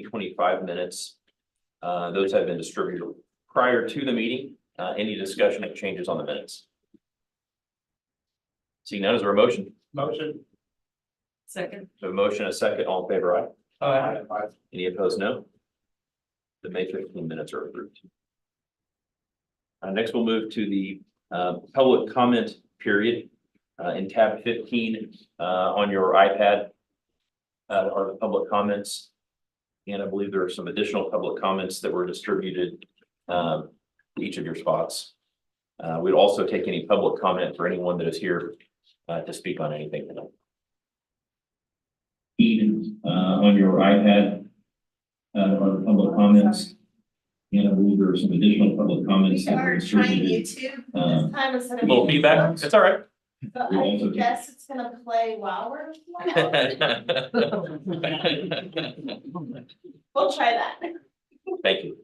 2025 minutes. Those have been distributed prior to the meeting. Any discussion of changes on the minutes? Seeing none, is there a motion? Motion. Second. So a motion, a second, all in favor, aye. Aye. Any opposed, no? The May 15 minutes are approved. Next, we'll move to the public comment period. In tab 15 on your iPad are the public comments. And I believe there are some additional public comments that were distributed to each of your spots. We'd also take any public comment for anyone that is here to speak on anything. On your iPad are the public comments. And I believe there are some additional public comments that were Trying distributed. YouTube this time instead of. Little feedback, it's all right. But I guess it's gonna play while we're. We'll try that. Thank you.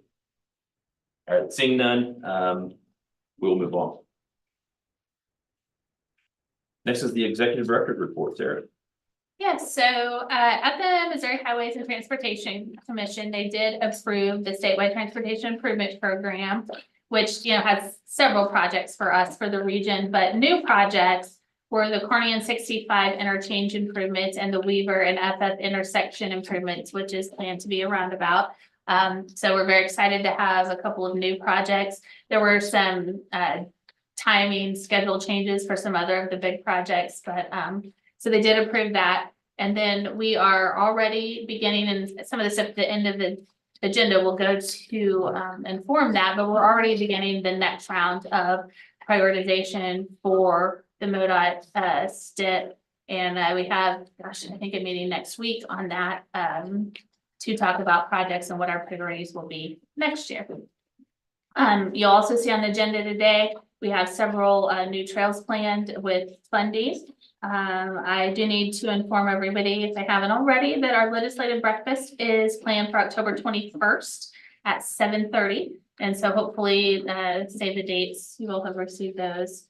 All right, seeing none, we'll move on. Next is the executive record report, Sarah. Yes, so at the Missouri Highways and Transportation Commission, they did approve the statewide transportation improvement program, which, you know, has several projects for us for the region, but new projects were the Kearney and 65 interchange improvements and the Weaver and FF intersection improvements, which is planned to be a roundabout. So we're very excited to have a couple of new projects. There were some timing schedule changes for some other of the big projects, but so they did approve that. And then we are already beginning, and some of the stuff at the end of the agenda will go to inform that, but we're already beginning the next round of prioritization for the MoDOT STIP. And we have, gosh, I think a meeting next week on that to talk about projects and what our priorities will be next year. You'll also see on the agenda today, we have several new trails planned with funding. I do need to inform everybody, if they haven't already, that our legislative breakfast is planned for October 21st at 7:30. And so hopefully, save the dates, you will have received those.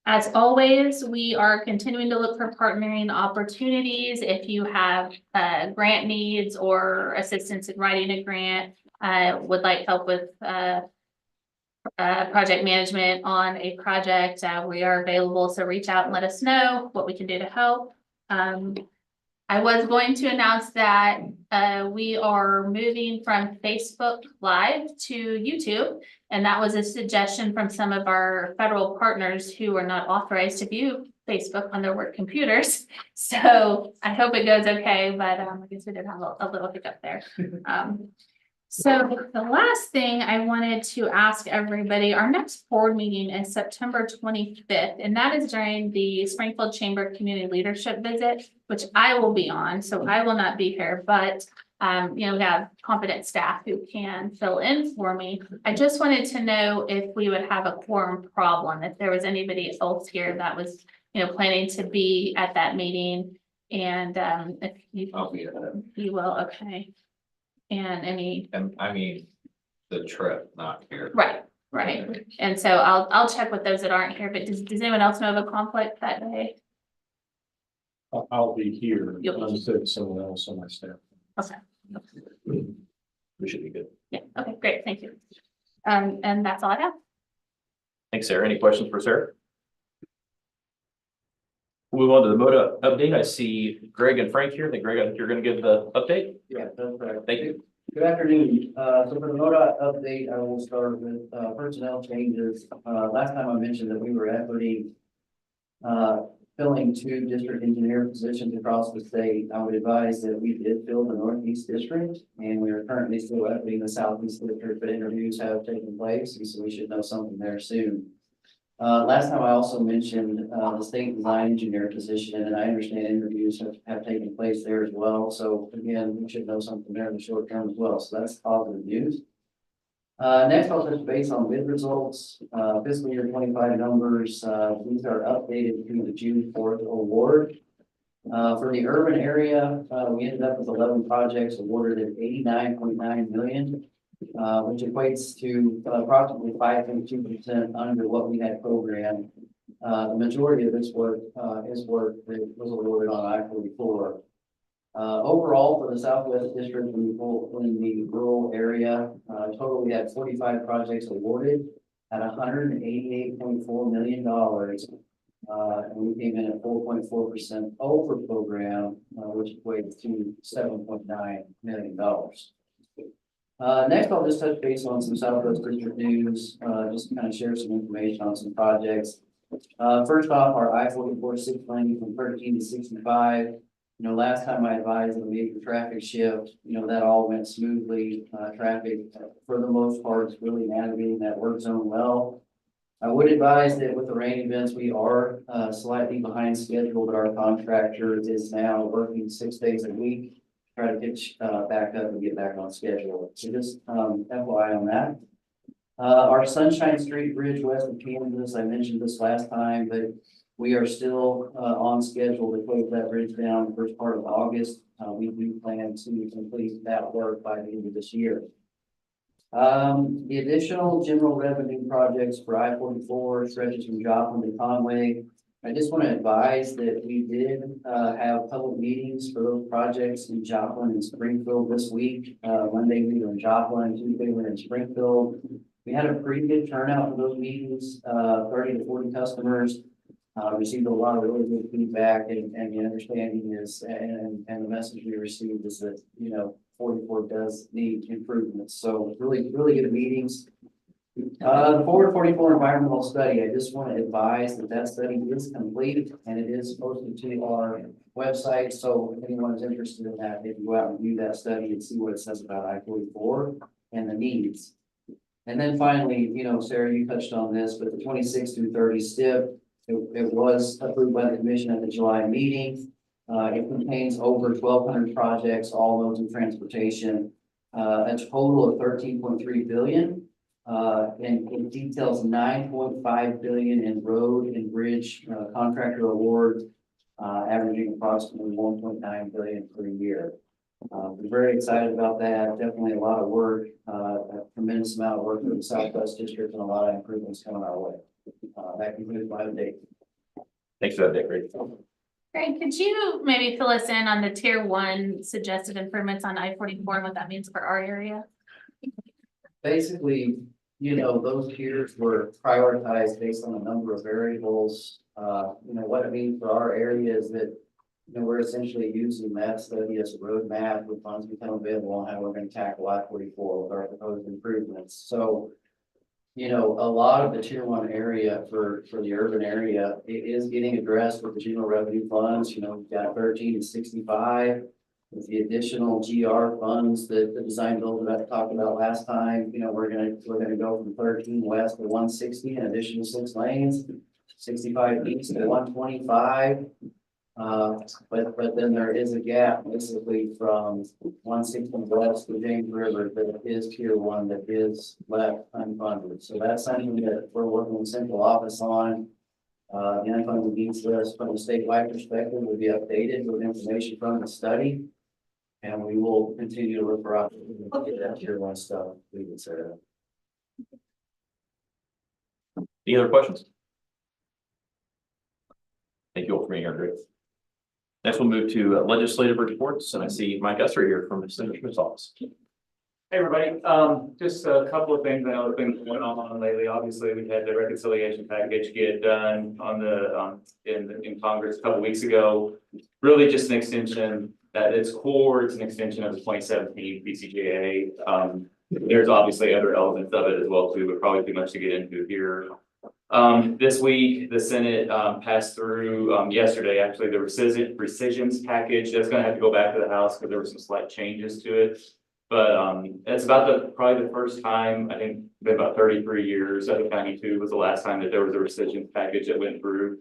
As always, we are continuing to look for partnering opportunities. If you have grant needs or assistance in writing a grant, would like help with project management on a project, we are available, so reach out and let us know what we can do to help. I was going to announce that we are moving from Facebook Live to YouTube, and that was a suggestion from some of our federal partners who are not authorized to view Facebook on their work computers. So I hope it goes okay, but I guess we did have a little hiccup there. So the last thing I wanted to ask everybody, our next board meeting is September 25th, and that is during the Springfield Chamber Community Leadership Visit, which I will be on, so I will not be here, but you know, we have competent staff who can fill in for me. I just wanted to know if we would have a quorum problem, if there was anybody else here that was, you know, planning to be at that meeting, and if you, I'll be at it. you will, okay. And any, And I mean, the trip, not here. right, right. And so I'll check with those that aren't here, but does anyone else know of a conflict that day? I'll be here. You'll be I'm sitting someone else on my staff. Okay, We should be good. yeah, okay, great, thank you. And that's all I have. Thanks, Sarah. Any questions for Sarah? We'll move on to the MoDOT update. I see Greg and Frank here. I think Greg, I think you're going to give the update. Yeah, that's right. Thank you. Good afternoon. So for the MoDOT update, I will start with personnel changes. Last time I mentioned that we were equity filling 2 district engineer positions across the state. I would advise that we did fill the Northeast District, and we are currently still equiting the Southeast District, but interviews have taken place, and so we should know something there soon. Last time I also mentioned the state design engineer position, and I understand interviews have taken place there as well. So again, we should know something there in the short term as well. So that's positive news. Next, I'll touch base on bid results, fiscal year 25 numbers. These are updated through the June 4th award. For the urban area, we ended up with 11 projects awarded at $89.9 million. Which equates to approximately 5.2% under what we had programmed. The majority of this work is work that was awarded on I-44. Overall, for the Southwest District, in the rural area, total, we had 45 projects awarded at $188.4 million. And we came in at 4.4% over program, which equates to $7.9 million. Next, I'll just touch base on some Southwest District news, just to kind of share some information on some projects. First off, our I-44 6 lane from 13 to 65. Last time I advised of a major traffic shift, that all went smoothly. Traffic, for the most part, is really navigating that work zone well. I would advise that with the rain events, we are slightly behind schedule, but our contractor is now working 6 days a week, to try to get back up and get back on schedule. So just FYI on that. Our Sunshine Street Bridge west of Kansas, I mentioned this last time, but we are still on schedule to close that bridge down the first part of August. We do plan to complete that work by the end of this year. The additional general revenue projects for I-44 stretches from Joplin to Conway. I just want to advise that we did have public meetings for those projects in Joplin and Springfield this week. Monday we were in Joplin, Tuesday we were in Springfield. We had a pretty good turnout for those meetings, 30 to 40 customers. Received a lot of really good feedback, and the understanding is, and the message we received is that, 44 does need improvements. So really good meetings. The Forward 44 environmental study, I just want to advise that study is complete and it is posted to our website. So if anyone is interested in that, they can go out and view that study and see what it says about I-44 and the needs. And then finally, Sarah, you touched on this, but the 26 through 30 STIP, it was approved by the commission at the July meeting. It contains over 1,200 projects, all modes of transportation, a total of 13.3 billion. And it details 9.5 billion in road and bridge contractor awards, averaging approximately 1.9 billion per year. We're very excited about that. Definitely a lot of work, a tremendous amount of work in the Southwest District, and a lot of improvements coming our way. That concludes my update. Thanks for that, Dick. Great. Greg, could you maybe fill us in on the tier 1 suggested improvements on I-44 and what that means for our area? Basically, those tiers were prioritized based on a number of variables. What it means for our area is that, we're essentially using that study as a roadmap with funds become available on how we're going to tackle I-44 with our proposed improvements. So, a lot of the tier 1 area for the urban area, it is getting addressed with the general revenue funds. We've got 13 and 65 with the additional GR funds that the design build that I talked about last time. We're gonna go from 13 west to 160, an additional 6 lanes, 65 east to 125. But then there is a gap basically from 160 west to James River that is tier 1 that is left unfunded. So that's something that we're working with central office on. The unfunded needs list from a statewide perspective will be updated with information from the study. And we will continue to look for opportunities to get that tier 1 stuff we consider. Any other questions? Thank you all for being here, Greg. Next, we'll move to legislative reports, and I see Mike Esser here from Senator Schmidt's office. Hey, everybody. Just a couple of things I know have been going on lately. Obviously, we had the reconciliation package get done on the in Congress a couple weeks ago. Really just an extension at its core. It's an extension of the 2017 PCJA. There's obviously other elements of it as well too, but probably too much to get into here. This week, the Senate passed through yesterday, actually, the rescissions package. That's going to have to go back to the House because there were some slight changes to it. But it's about probably the first time, I think, been about 33 years. I think 92 was the last time that there was a rescissions package that went through.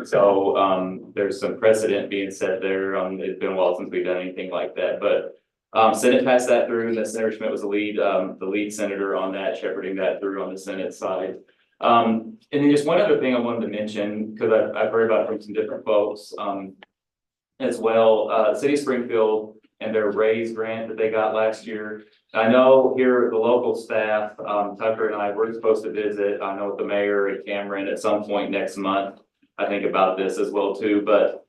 So there's some precedent being set there. It's been a while since we've done anything like that. But Senate passed that through, and then Senator Schmidt was the lead senator on that, shepherding that through on the Senate side. And then just one other thing I wanted to mention, because I've heard about it from some different folks as well. City of Springfield and their raise grant that they got last year. I know here the local staff, Tucker and I, we're supposed to visit, I know with the mayor and Cameron at some point next month, I think about this as well too. But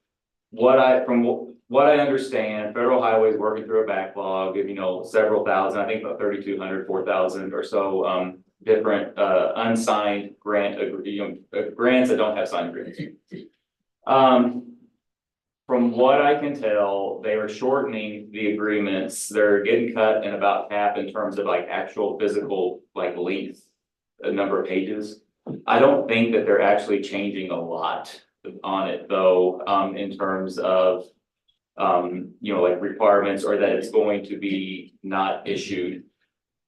from what I understand, Federal Highway is working through a backlog of, several thousand, I think about 3,200, 4,000 or so, different, unsigned grants that don't have signed agreements. From what I can tell, they are shortening the agreements. They're getting cut in about half in terms of like actual physical, like length, the number of pages. I don't think that they're actually changing a lot on it though, in terms of, like requirements or that it's going to be not issued.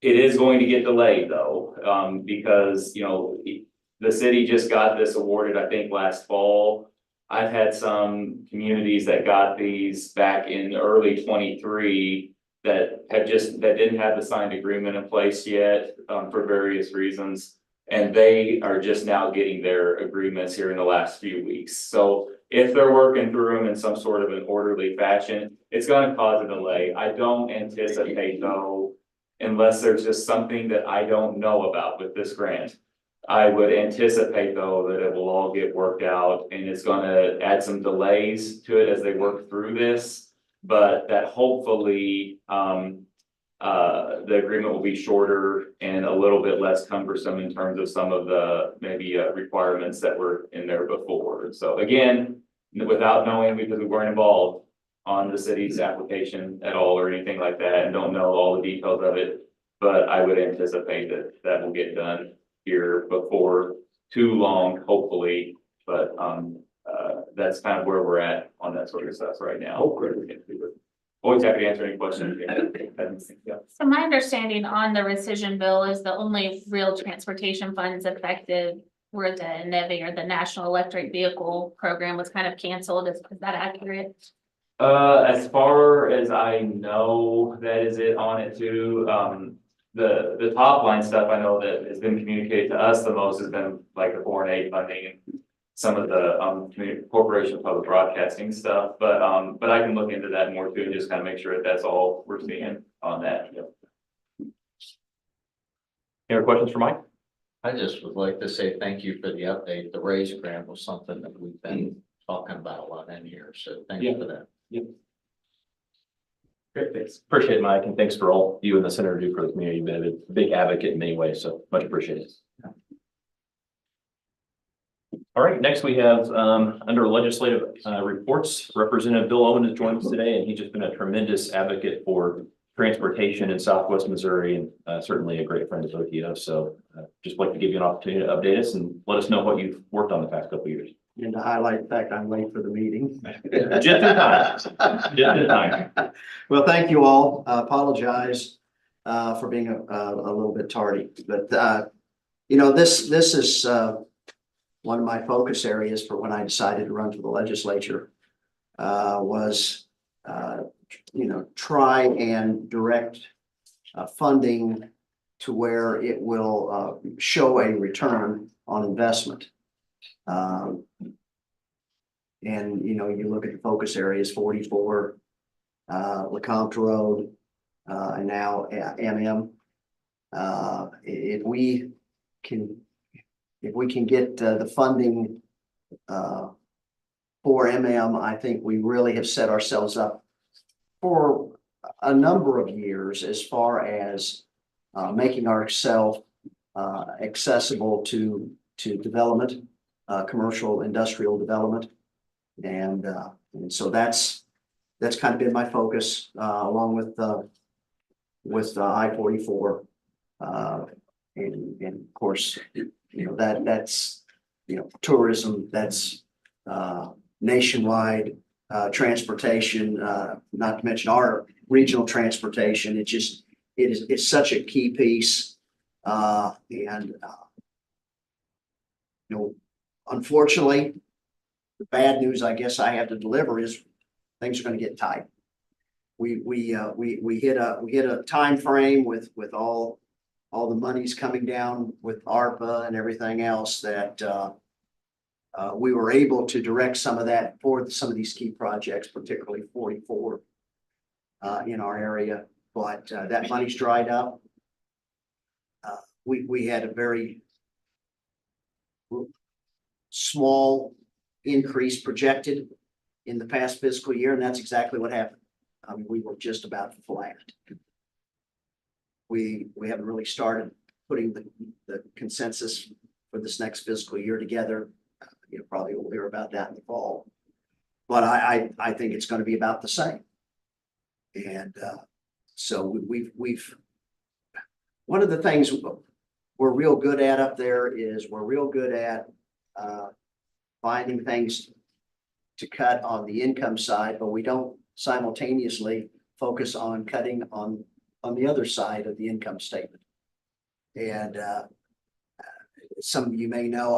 It is going to get delayed though, because, the city just got this awarded, I think, last fall. I've had some communities that got these back in early 23 that didn't have the signed agreement in place yet, for various reasons. And they are just now getting their agreements here in the last few weeks. So if they're working through them in some sort of an orderly fashion, it's gonna cause a delay. I don't anticipate though, unless there's just something that I don't know about with this grant. I would anticipate though that it will all get worked out and it's gonna add some delays to it as they work through this. But that hopefully, the agreement will be shorter and a little bit less cumbersome in terms of some of the maybe requirements that were in there before. So again, without knowing, because we weren't involved on the city's application at all or anything like that and don't know all the details of it. But I would anticipate that that will get done here before too long, hopefully. But that's kind of where we're at on that sort of stuff right now. Always happy to answer any questions. So my understanding on the rescission bill is the only real transportation funds affected were the NEVI or the National Electric Vehicle Program was kind of canceled. Is that accurate? As far as I know, that is it on it too. The top line stuff I know that has been communicated to us the most has been like the foreign aid funding and some of the Corporation of Public Broadcasting stuff, but I can look into that more too and just kind of make sure that that's all we're seeing on that. Yep. Any other questions for Mike? I just would like to say thank you for the update. The raise grant was something that we've been talking about a lot in here, so thank you for that. Great, thanks. Appreciate it, Mike, and thanks for all you and the senator do for the community. You've been a big advocate in many ways, so much appreciated. All right, next we have under legislative reports, Representative Bill Owen has joined us today, and he's just been a tremendous advocate for transportation in Southwest Missouri and certainly a great friend of OTO. So just like to give you an opportunity to update us and let us know what you've worked on the past couple of years. And to highlight the fact I'm late for the meeting. Just in time. Just in time. Well, thank you all. I apologize for being a little bit tardy, but this is one of my focus areas for when I decided to run for the legislature was try and direct funding to where it will show a return on investment. And you look at the focus areas 44, LeCompte Road, and now MM. If we can get the funding for MM, I think we really have set ourselves up for a number of years as far as making ourselves accessible to development, commercial industrial development. And so that's kind of been my focus along with I-44 and of course that's tourism, that's nationwide transportation, not to mention our regional transportation. It's such a key piece and unfortunately, the bad news I guess I have to deliver is things are going to get tight. We hit a time frame with all the monies coming down with ARPA and everything else that we were able to direct some of that for some of these key projects, particularly 44 in our area. But that money's dried up. We had a very small increase projected in the past fiscal year, and that's exactly what happened. I mean, we were just about flat. We haven't really started putting the consensus for this next fiscal year together. Probably we'll hear about that in the fall. But I think it's going to be about the same. And so we've one of the things we're real good at up there is we're real good at finding things to cut on the income side, but we don't simultaneously focus on cutting on the other side of the income statement. And some of you may know,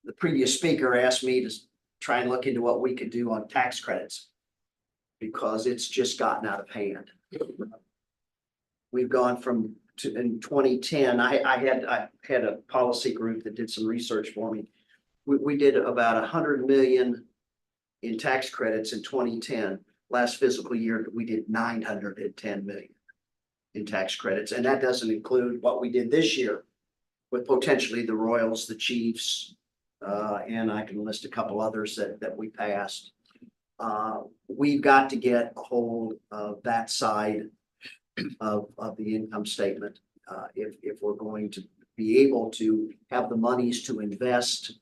the previous speaker asked me to try and look into what we could do on tax credits because it's just gotten out of hand. We've gone from in 2010, I had a policy group that did some research for me. We did about 100 million in tax credits in 2010. Last fiscal year, we did 910 million in tax credits. And that doesn't include what we did this year with potentially the Royals, the Chiefs, and I can list a couple others that we passed. We've got to get a hold of that side of the income statement if we're going to be able to have the monies to invest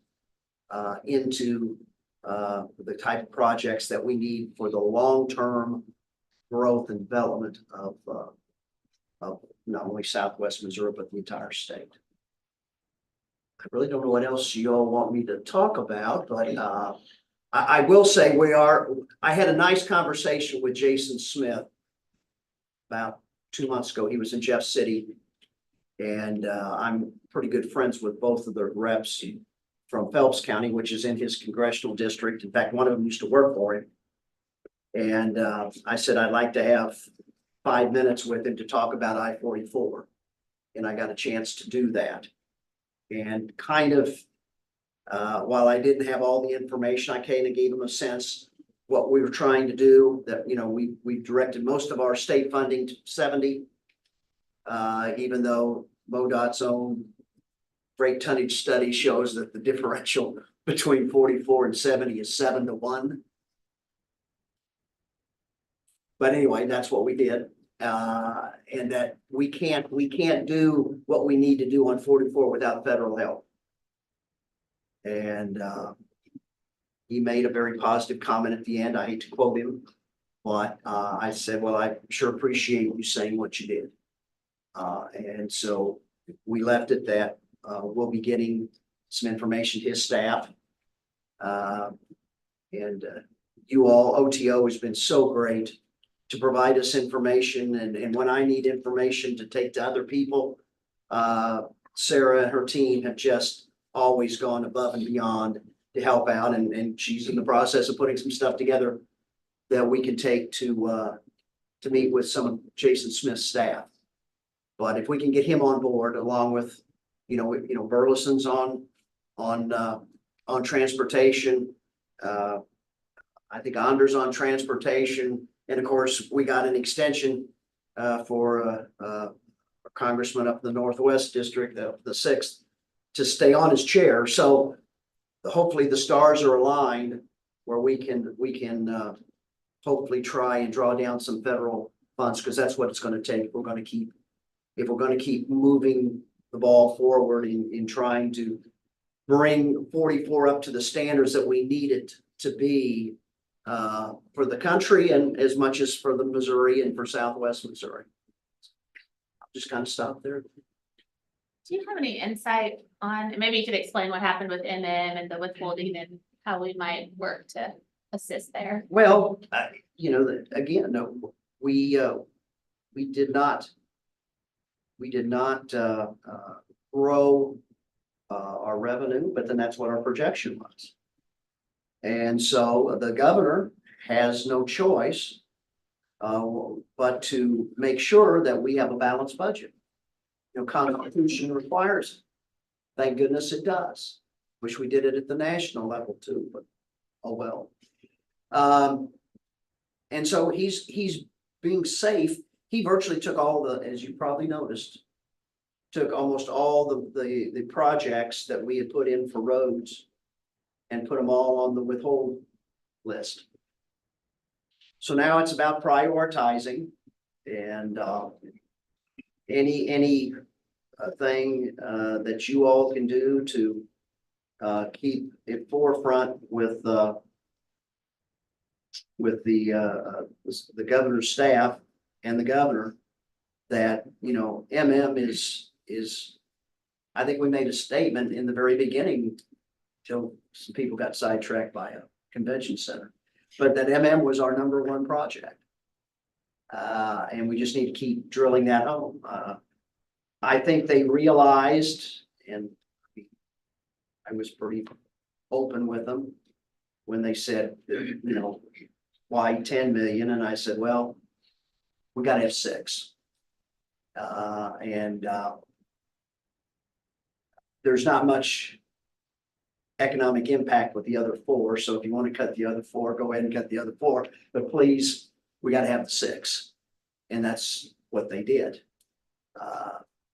into the type of projects that we need for the long-term growth and development of not only Southwest Missouri, but the entire state. I really don't know what else you all want me to talk about, but I will say I had a nice conversation with Jason Smith about 2 months ago. He was in Jeff City, and I'm pretty good friends with both of the reps from Phelps County, which is in his congressional district. In fact, one of them used to work for him. And I said, I'd like to have 5 minutes with him to talk about I-44. And I got a chance to do that. And kind of, while I didn't have all the information, I kind of gave him a sense what we were trying to do, that, we directed most of our state funding to 70, even though MoDOT's own freight tonnage study shows that the differential between 44 and 70 is 7-1. But anyway, that's what we did. And that we can't do what we need to do on 44 without federal help. And he made a very positive comment at the end. I hate to quote him, but I said, well, I sure appreciate you saying what you did. And so we left it that we'll be getting some information to his staff. And you all, OTO has been so great to provide us information. And when I need information to take to other people, Sarah and her team have just always gone above and beyond to help out. And she's in the process of putting some stuff together that we can take to meet with some of Jason Smith's staff. But if we can get him on board, along with, Burleson's on transportation. I think Anders on transportation. And of course, we got an extension for a congressman up in the Northwest District, the 6th, to stay on his chair. So hopefully the stars are aligned where we can hopefully try and draw down some federal funds, because that's what it's going to take if we're going to keep moving the ball forward in trying to bring 44 up to the standards that we need it to be for the country, and as much as for the Missouri and for Southwest Missouri. I'll just kind of stop there. Do you have any insight on, maybe you could explain what happened with MM and the withholding and how we might work to assist there? Well, again, no, we did not grow our revenue, but then that's what our projection was. And so the governor has no choice but to make sure that we have a balanced budget. Constitution requires it. Thank goodness it does. Wish we did it at the national level too, but oh well. And so he's being safe. He virtually took all the, as you probably noticed, took almost all the projects that we had put in for roads and put them all on the withhold list. So now it's about prioritizing and, any thing, that you all can do to, keep it forefront with, the governor's staff and the governor, that, MM is, I think we made a statement in the very beginning till some people got sidetracked by a convention center, but that MM was our number one project. And we just need to keep drilling that home. I think they realized, and I was pretty open with them when they said, why 10 million? And I said, well, we gotta have 6. And there's not much economic impact with the other 4. So if you want to cut the other 4, go ahead and cut the other 4. But please, we got to have the 6. And that's what they did.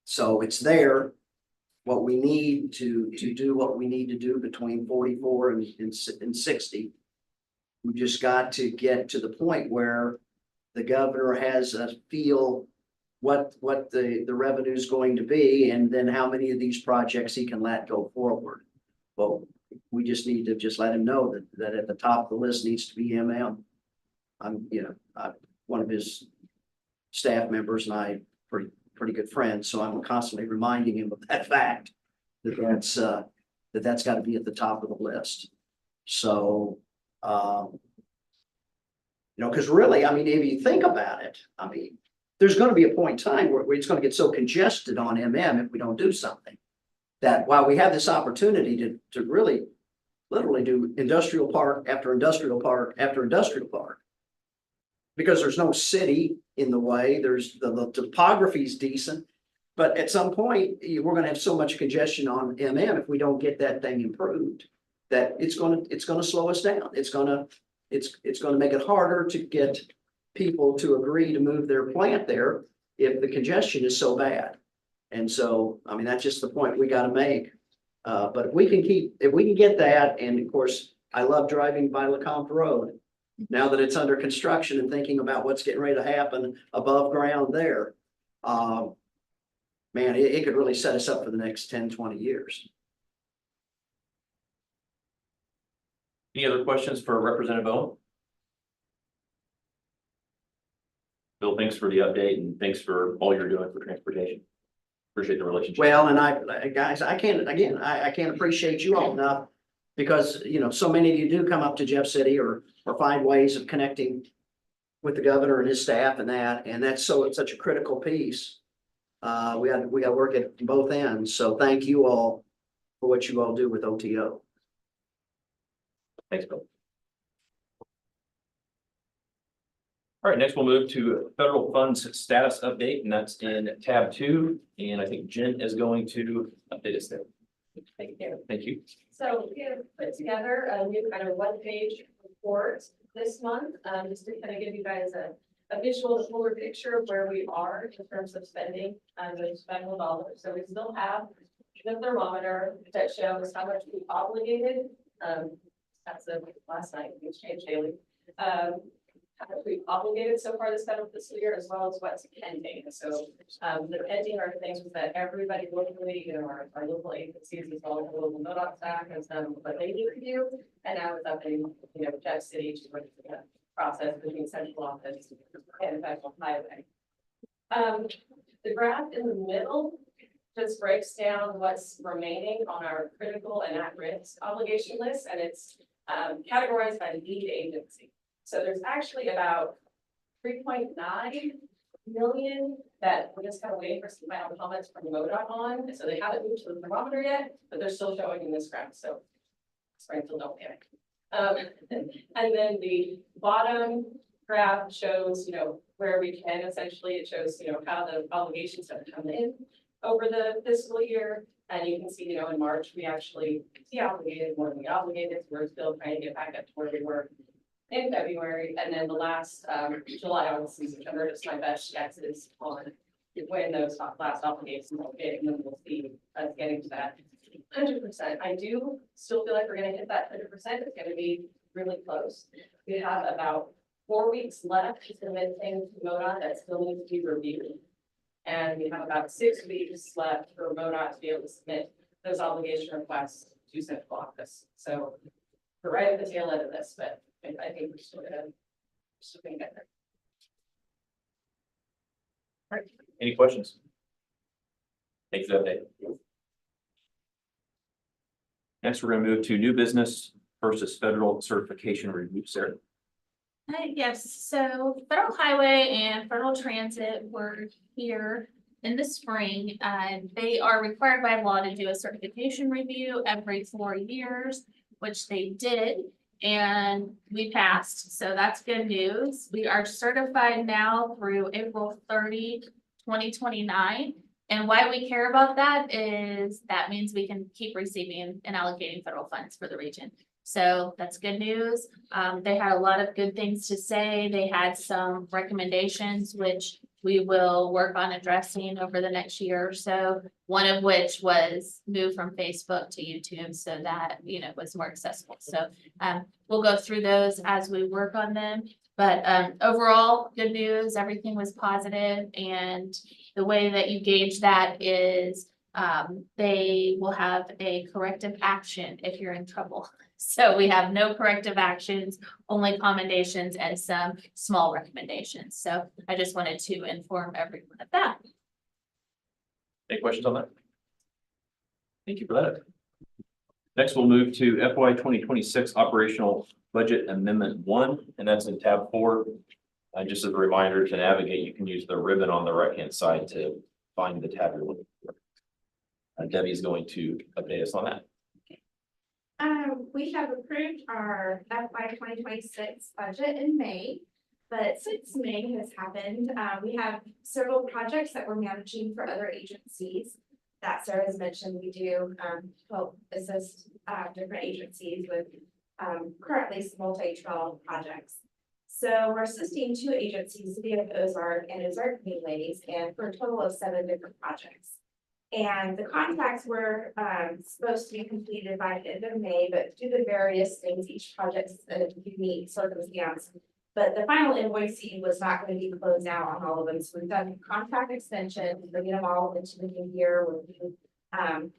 So it's there. What we need to do what we need to do between 44 and 60. We just got to get to the point where the governor has a feel what the revenue is going to be, and then how many of these projects he can let go forward. Well, we just need to just let him know that at the top of the list needs to be MM. I'm one of his staff members, and I pretty good friends, so I'm constantly reminding him of that fact, that's got to be at the top of the list. So, because really, I mean, if you think about it, I mean, there's going to be a point in time where it's going to get so congested on MM if we don't do something, that while we have this opportunity to really literally do industrial park after industrial park after industrial park, because there's no city in the way, there's the topography is decent, but at some point we're going to have so much congestion on MM if we don't get that thing improved, that it's going to slow us down. It's going to make it harder to get people to agree to move their plant there if the congestion is so bad. And so, I mean, that's just the point we got to make. But if we can get that, and of course, I love driving by LeCompte Road now that it's under construction and thinking about what's getting ready to happen above ground there. Man, it could really set us up for the next 10, 20 years. Any other questions for Representative Owen? Bill, thanks for the update and thanks for all you're doing for transportation. Appreciate the relationship. Well, and guys, I can't appreciate you all enough, because, so many of you do come up to Jeff City or find ways of connecting with the governor and his staff and that's such a critical piece. We got to work at both ends. So thank you all for what you all do with OTO. Thanks, Bill. All right, next we'll move to federal funds status update, and that's in tab 2. And I think Jen is going to update us there. Thank you. Thank you. So we have put together a new kind of one-page report this month, just to kind of give you guys a visual, fuller picture of where we are in terms of spending those federal dollars. So we still have the thermometer that shows how much we obligated. That's last night, we changed daily. How much we've obligated so far this federal fiscal year, as well as what's pending. So the pending are things that everybody locally, our local agencies, as well as the local NODOC staff, has done what they need to do. And now it's up in Jeff City to work the process between central office and federal highway. The graph in the middle just breaks down what's remaining on our critical and at-risk obligation list, and it's categorized by the lead agency. So there's actually about 3.9 million that we're just kind of waiting for some final comments from MoDOT on. So they haven't moved to the thermometer yet, but they're still showing in this graph. So Springfield, don't panic. And then the bottom graph shows, where we can essentially, it shows, how the obligations have come in over the fiscal year. And you can see, in March, we actually de-obligated more than we obligated. So we're still trying to get back up to where we were in February. And then the last July, August, and September, just my best guesses on when those last obligations will hit, and then we'll see us getting to that 100%. I do still feel like we're going to hit that 100%. It's going to be really close. We have about 4 weeks left to submit things to MoDOT that still needs to be reviewed. And we have about 6 weeks left for MoDOT to be able to submit those obligation requests to central office. So we're right at the tail end of this, but I think we're still gonna get there. Any questions? Thanks for the update. Next, we're gonna move to new business versus federal certification review, Sarah. Yes, so Federal Highway and Federal Transit were here in the spring. They are required by law to do a certification review every 4 years, which they did, and we passed, so that's good news. We are certified now through April 30, 2029. And why we care about that is that means we can keep receiving and allocating federal funds for the region. So that's good news. They had a lot of good things to say. They had some recommendations, which we will work on addressing over the next year or so. One of which was move from Facebook to YouTube so that, you know, was more accessible. So we'll go through those as we work on them. But overall, good news, everything was positive, and the way that you gauge that is they will have a corrective action if you're in trouble. So we have no corrective actions, only commendations and some small recommendations. So I just wanted to inform everyone of that. Any questions on that? Thank you for that. Next, we'll move to FY 2026 operational budget amendment 1, and that's in tab 4. Just as a reminder to navigate, you can use the ribbon on the right-hand side to find the tab you're looking for. Debbie is going to update us on that. We have approved our FY 2026 budget in May, but since May has happened, we have several projects that we're managing for other agencies. That Sarah has mentioned, we do help assist different agencies with currently multi-trail projects. So we're assisting 2 agencies, City of Ozark and Ozark Relays, and for a total of 7 different projects. And the contracts were supposed to be completed by the end of May, but due to various things, each project's a unique circumstance. But the final invoicing was not going to be closed out on all of them. So we've done contract extension, bringing them all into the new year with new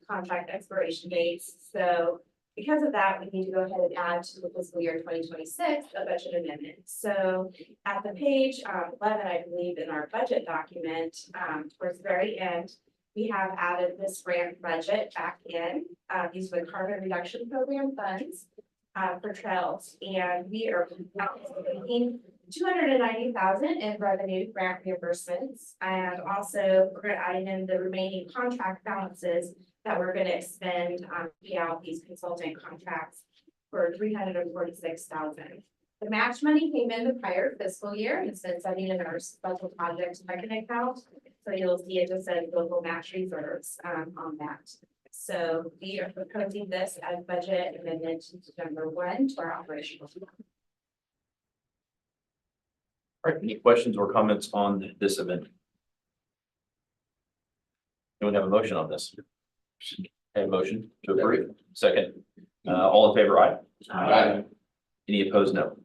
contract expiration dates. So because of that, we need to go ahead and add to the fiscal year 2026 a budget amendment. So at the page 11, I believe, in our budget document, towards the very end, we have added this grant budget back in. These are the carbon reduction program funds for trails, and we are making $290,000 in revenue grant reimbursements, and also we're going to add in the remaining contract balances that we're going to expend pay out these consultant contracts for $346,000. The match money came in the prior fiscal year and it's been sitting in our special projects checking account. So you'll see it just says local match reserves on that. So we are proposing this as budget amendment number 1 to our operational. All right, any questions or comments on this event? Anyone have a motion on this? A motion to approve. Second, all in favor, aye. Aye. Any opposed, no.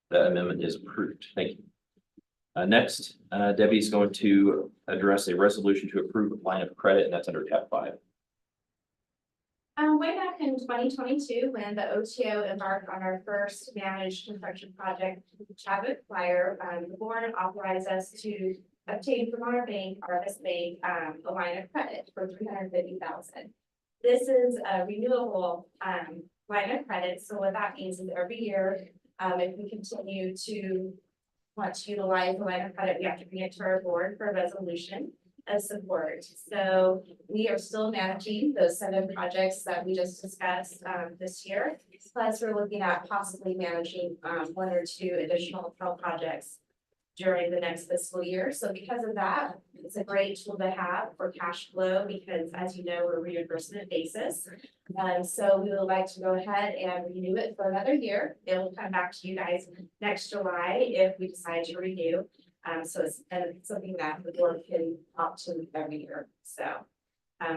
The amendment is approved. Thank you. Next, Debbie's going to address a resolution to approve a line of credit, and that's under tab 5. Way back in 2022, when the OTO embarked on our first managed construction project, Chabot Fire, the board authorized us to obtain from our bank, RS Bank, a line of credit for $350,000. This is a renewable line of credit. So what that means is every year, if we continue to want to utilize the line of credit, we have to bring it to our board for a resolution of support. So we are still managing those 7 projects that we just discussed this year. Plus, we're looking at possibly managing 1 or 2 additional projects during the next fiscal year. So because of that, it's a great tool to have for cash flow because, as you know, we're reimbursement basis. So we would like to go ahead and renew it for another year. It will come back to you guys next July if we decide to renew. So it's something that the board can opt to every year. So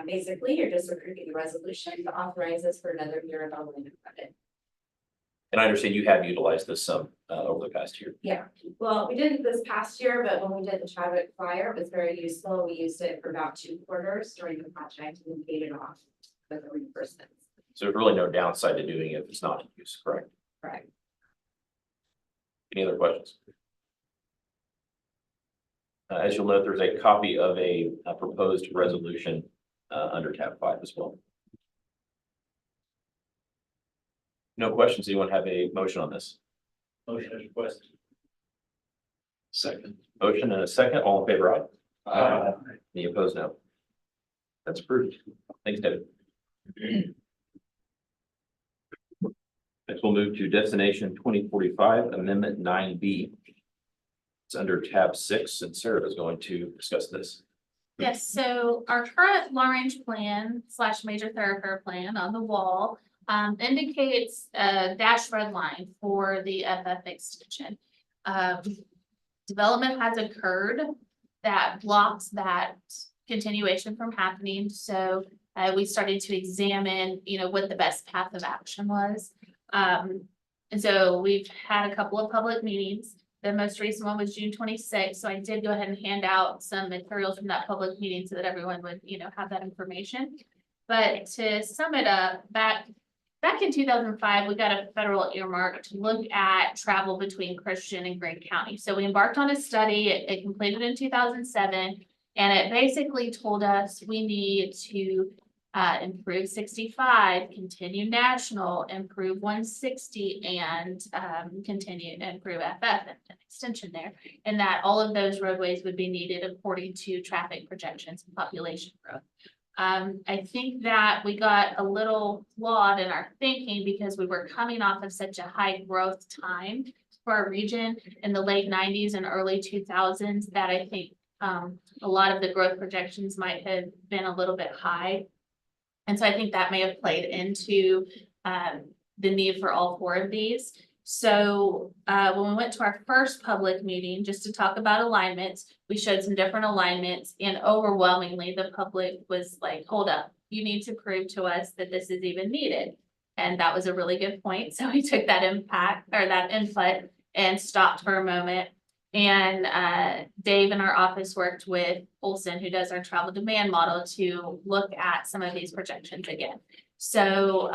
basically, you're just approving the resolution to authorize us for another year of our line of credit. And I understand you have utilized this some over the past year. Well, we didn't this past year, but when we did the Chadwick flyer, it was very useful. We used it for about 2 quarters during the project and then paid it off with the reimbursements. So there's really no downside to doing it if it's not in use, correct? Correct. Any other questions? As you'll note, there's a copy of a proposed resolution under tab 5 as well. No questions? Anyone have a motion on this? Motion as requested. Second. Motion and a second. All in favor, aye? Aye. Any opposed? No. That's approved. Thanks, David. Next, we'll move to Destination 2045 Amendment 9B. It's under tab 6, and Sarah is going to discuss this. Yes, so our current long-range plan / major thoroughfare plan on the wall indicates a dashed red line for the FF extension. Development has occurred that blocks that continuation from happening, so we started to examine, what the best path of action was. And so we've had a couple of public meetings. The most recent one was June 26th, so I did go ahead and hand out some materials from that public meeting so that everyone would, have that information. But to sum it up, back in 2005, we got a federal earmark to look at travel between Christian and Greene County. So we embarked on a study, it completed in 2007, and it basically told us we need to improve 65, continue national, improve 160, and continue to improve FF and an extension there. And that all of those roadways would be needed according to traffic projections and population growth. I think that we got a little flawed in our thinking because we were coming off of such a high growth time for our region in the late 90s and early 2000s that I think a lot of the growth projections might have been a little bit high. And so I think that may have played into the need for all 4 of these. So when we went to our first public meeting, just to talk about alignments, we showed some different alignments, and overwhelmingly the public was like, hold up, you need to prove to us that this is even needed. And that was a really good point. So we took that input and stopped for a moment. And Dave in our office worked with Olson, who does our travel demand model, to look at some of these projections again. So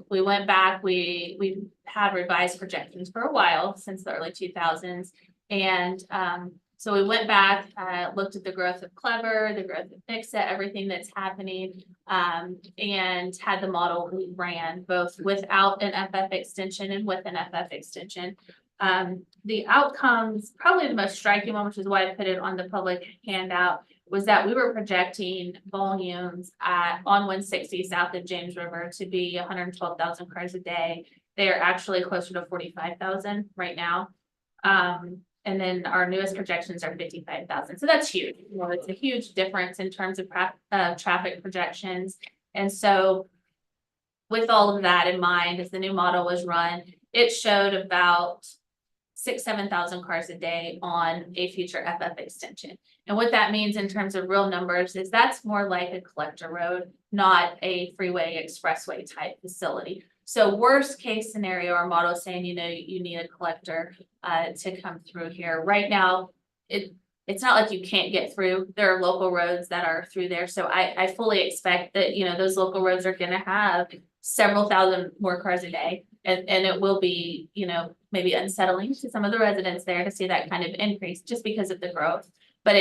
we went back, we had revised projections for a while since the early 2000s. And so we went back, looked at the growth of Clever, the growth of Fixa, everything that's happening, and had the model we ran both without an FF extension and with an FF extension. The outcomes, probably the most striking one, which is why I put it on the public handout, was that we were projecting volumes on 160 south of James River to be 112,000 cars a day. They are actually closer to 45,000 right now. And then our newest projections are 55,000. So that's huge. It's a huge difference in terms of traffic projections. And so with all of that in mind, as the new model was run, it showed about 6,000-7,000 cars a day on a future FF extension. And what that means in terms of real numbers is that's more like a collector road, not a freeway expressway type facility. So worst case scenario, our model is saying, you need a collector to come through here. Right now, it's not like you can't get through. There are local roads that are through there. So I fully expect that, those local roads are going to have several thousand more cars a day. And it will be, maybe unsettling to some of the residents there to see that kind of increase just because of the growth. But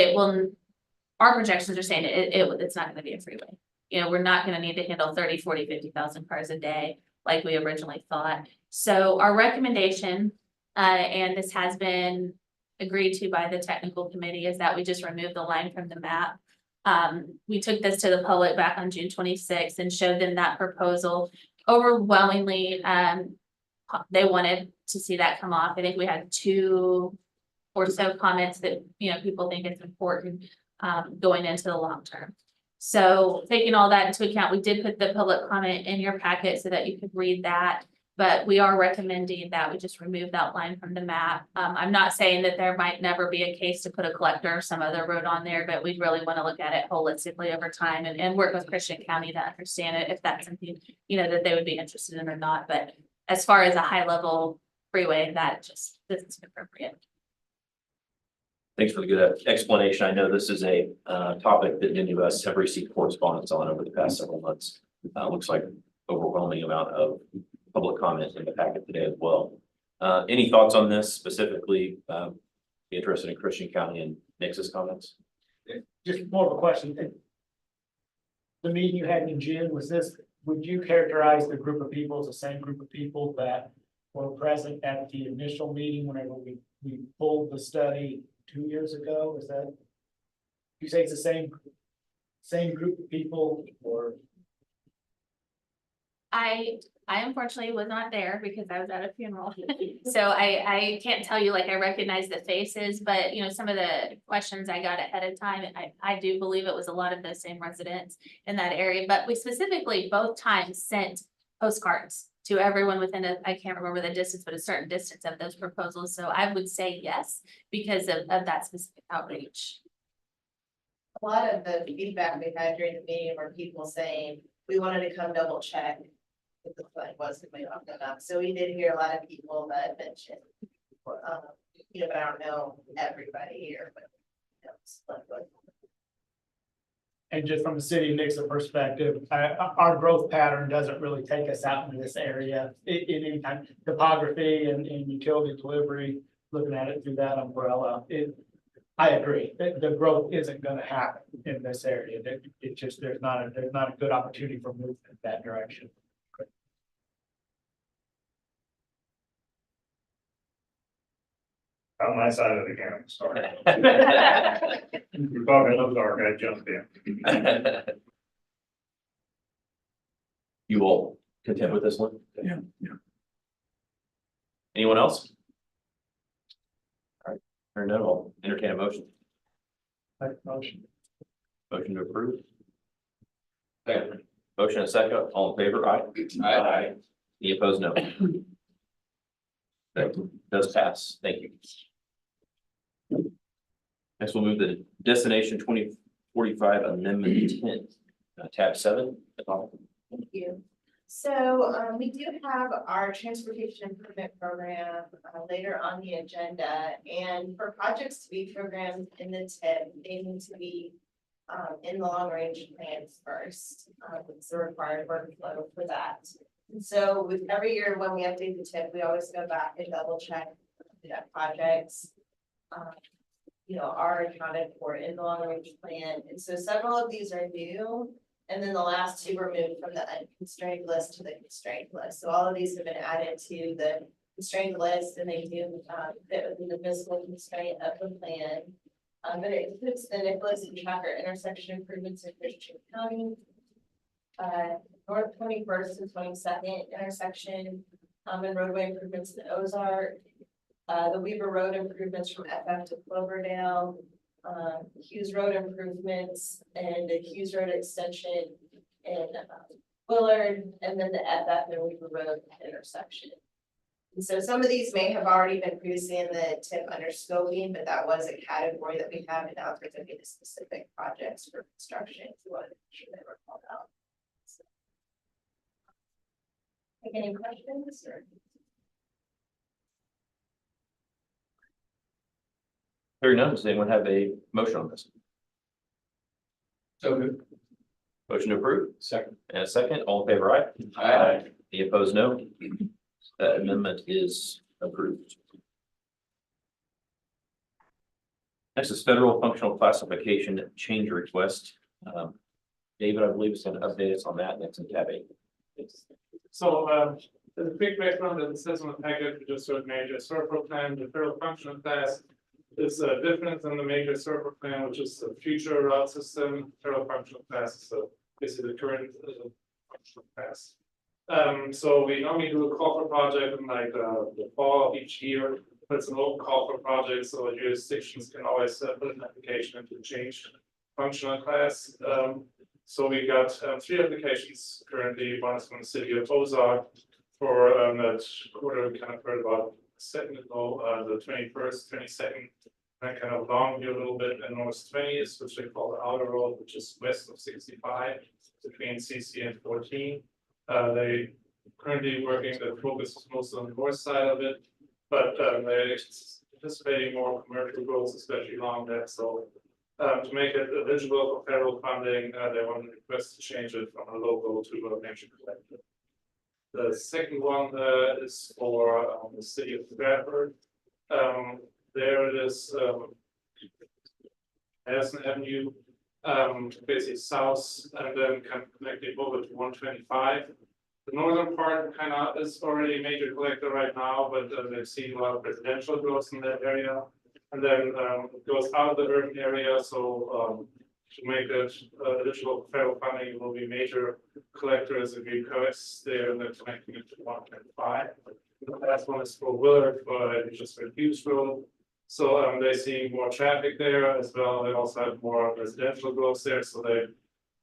our projections are saying it's not going to be a freeway. We're not going to need to handle 30, 40, 50,000 cars a day like we originally thought. So our recommendation, and this has been agreed to by the technical committee, is that we just remove the line from the map. We took this to the public back on June 26th and showed them that proposal. Overwhelmingly, they wanted to see that come off. I think we had 2 or so comments that, people think it's important going into the long term. So taking all that into account, we did put the public comment in your packet so that you could read that. But we are recommending that we just remove that line from the map. I'm not saying that there might never be a case to put a collector or some other road on there, but we really want to look at it holistically over time and work with Christian County to understand it if that's something, that they would be interested in or not. But as far as a high level freeway, that just isn't appropriate. Thanks for the good explanation. I know this is a topic that many of us have received correspondence on over the past several months. Looks like overwhelming amount of public comment in the packet today as well. Any thoughts on this specifically? Be interested in Christian County and Nix's comments? Just more of a question. The meeting you had in June, would you characterize the group of people as the same group of people that were present at the initial meeting whenever we pulled the study 2 years ago? Is that? You say it's the same group of people, or? I unfortunately was not there because I was at a funeral. So I can't tell you like I recognize the faces, but you know, some of the questions I got ahead of time, I do believe it was a lot of those same residents in that area, but we specifically both times sent postcards to everyone within I can't remember the distance, but a certain distance of those proposals. So I would say yes, because of that specific outreach. A lot of the feedback we had during the meeting were people saying, we wanted to come double check if the flag wasn't made off the map. So we did hear a lot of people that mentioned, you know, but I don't know everybody here, but. You know, it's like, And just from the city of Nixon perspective, our growth pattern doesn't really take us out into this area in any kind of topography and utility delivery, looking at it through that umbrella. I agree that the growth isn't gonna happen in this area. That it just, there's not a good opportunity for movement in that direction. On my side of the camera, sorry. We're talking Ozark, I jumped in. You all content with this one? Yeah. Anyone else? All right, hearing none, I'll entertain a motion. Motion. Motion to approve. Second. Motion and second, all in favor, aye? Aye. Any opposed, no. That does pass, thank you. Next, we'll move to Destination 2045 Amendment 10, tab 7. Thank you. So we do have our transportation improvement program later on the agenda, and for projects to be programmed in the TIP, they need to be in the long range plans first. It's the required workflow for that. And so with every year when we update the TIP, we always go back and double check that projects you know, are accounted for in the long range plan. And so several of these are new. And then the last two were moved from the unconstrained list to the constrained list. So all of these have been added to the constrained list, and they do fit within the fiscal constraint of the plan. But it includes the Nicholas and Tracker intersection improvements in Christian County, North 21st and 22nd intersection, and roadway improvements in Ozark, the Weaver Road improvements from FF to Cloverdale, Hughes Road improvements and the Hughes Road extension in Willard, and then the FF and Weaver Road intersection. And so some of these may have already been previously in the TIP under scoping, but that was a category that we have, and now we're looking at specific projects for construction. So we wanted to make sure they were called out. So. Any questions or? Hearing none, does anyone have a motion on this? So good. Motion to approve, Second. and a second, all in favor, aye? Aye. Any opposed, no? That amendment is approved. Next is federal functional classification change request. David, I believe is going to update us on that next in tab 8. So, the quick background that it says on the package, just sort of major circle plan, the federal functional class is different than the major circle plan, which is the future route system. Federal functional class is basically the current functional class. So we normally do a call for project in like the fall of each year. But it's an open call for project, so jurisdictions can always put an application to change functional class. So we got 3 applications currently. One is from the city of Ozark for that quarter we kind of heard about a second ago, the 21st, 22nd, and kind of along here a little bit, and North 20th, which they call the outer road, which is west of 65 between CC and 14. They currently working, the focus is mostly on the north side of it. But they're anticipating more commercial growth, especially along that, so. To make it eligible for federal funding, they want to request to change it from a local to a nature collector. The second one is for the city of Bradford. There it is, Harrison Avenue, basically south, and then kind of connecting over to 125. The northern part kind of is already a major collector right now, but they've seen a lot of residential growth in that area. And then it goes out of the urban area, so to make it eligible for federal funding, it will be major collectors and requests there, and then connecting it to 125. The last one is for Willard, but just for Hughes Road. So they're seeing more traffic there as well. They also have more residential growth there, so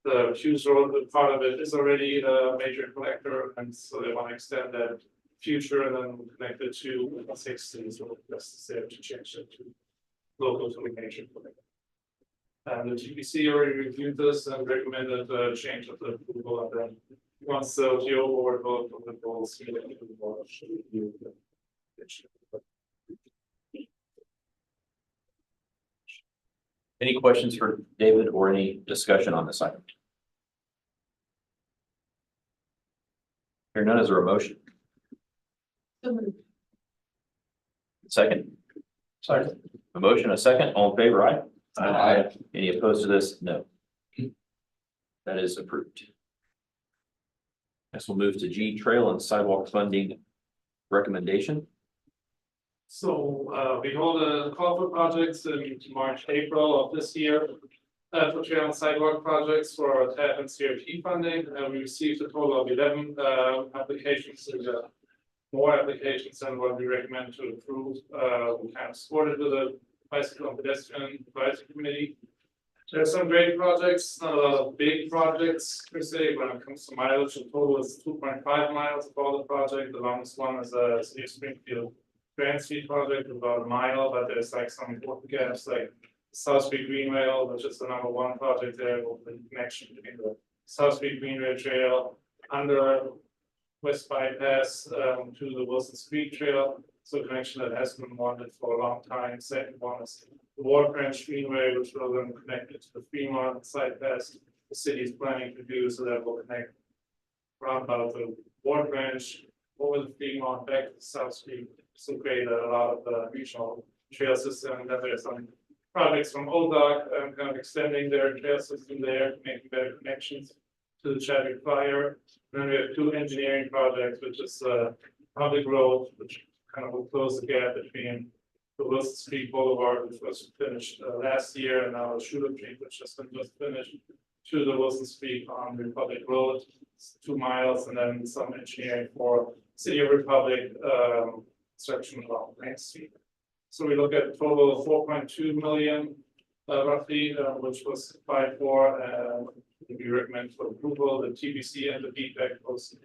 the Hughes Road part of it is already a major collector, and so they want to extend that future and then connect it to 16, so that's there to change it to local to a major collector. And the TPC already reviewed this and recommended the change of the approval, and then once the OTO board vote on the goals, should review the. Any questions for David or any discussion on this item? Here none, is there a motion? Second. Second. A motion, a second, all in favor, aye? Aye. Any opposed to this? No. That is approved. Next we'll move to G, trail and sidewalk funding recommendation. So we hold a call for projects in March, April of this year. For trail and sidewalk projects for our TAP and CRT funding, we received a total of 11 applications. So more applications than what we recommend to approve. We kind of supported with a bicycle and pedestrian advisory committee. There are some great projects, not a lot of big projects per se. When it comes to mileage, the total is 2.5 miles of all the project. The longest one is a City of Springfield Grand Street project, about a mile, but there's like some important gaps, like South Street Greenway, which is the #1 project there, with the connection between the South Street Greenway Trail under West Bypass to the Wilson Street Trail. So a connection that has been wanted for a long time. Second one is the Ward Branch Greenway, which will then connect it to the Fremont side pass the city is planning to do, so that will connect around about the Ward Branch over the Fremont back to South Street. So create a lot of the regional trail system. That there's some projects from ODOT kind of extending their trail system there, making better connections to the Chadwick Flyer. And then we have 2 engineering projects, which is public road, which kind of will close the gap between the Wilson Street Boulevard, which was finished last year, and now the Shooter Street, which has been just finished, to the Wilson Street on Republic Road, 2 miles, and then some engineering for City of Republic section along Main Street. So we look at a total of 4.2 million roughly, which was applied for. We recommend for approval. The TBC and the feedback was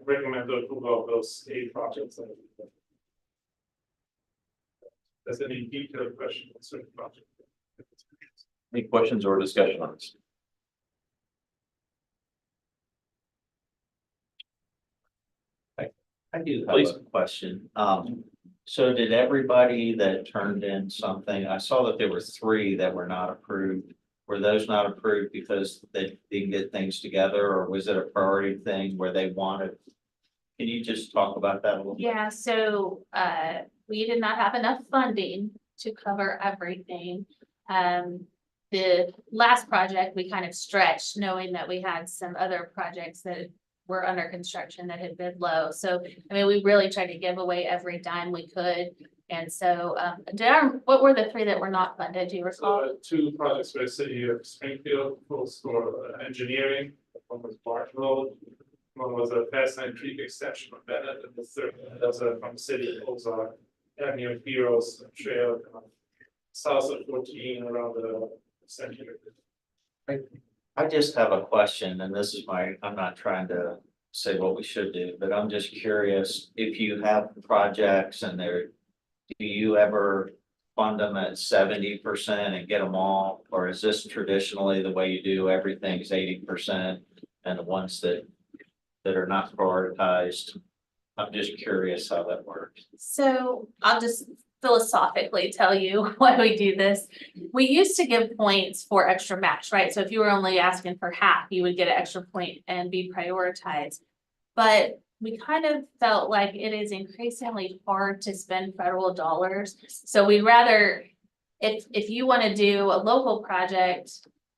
recommend the approval of those 8 projects. There's any detailed question on certain project? Any questions or discussion on this? I do have Please. a question. So did everybody that turned in something, I saw that there were 3 that were not approved. Were those not approved because they didn't get things together, or was it a priority thing where they wanted? Can you just talk about that a little bit? Yeah, so we did not have enough funding to cover everything. The last project, we kind of stretched, knowing that we had some other projects that were under construction that had been low. So, I mean, we really tried to give away every dime we could. And so, what were the 3 that were not funded? Do you recall? So 2 projects for the City of Springfield, both for engineering. One was Barton Road. One was a Fascinating Creek extension from Bennett, and the third was from the City of Ozark Avenue of Heroes Trail, south of 14 around the center. I just have a question, and this is I'm not trying to say what we should do, but I'm just curious, if you have projects and do you ever fund them at 70% and get them all? Or is this traditionally the way you do everything's 80%, and the ones that that are not prioritized? I'm just curious how that works. So I'll just philosophically tell you why we do this. We used to give points for extra match, right? So if you were only asking for half, you would get an extra point and be prioritized. But we kind of felt like it is increasingly hard to spend federal dollars. So we'd rather, if you want to do a local project,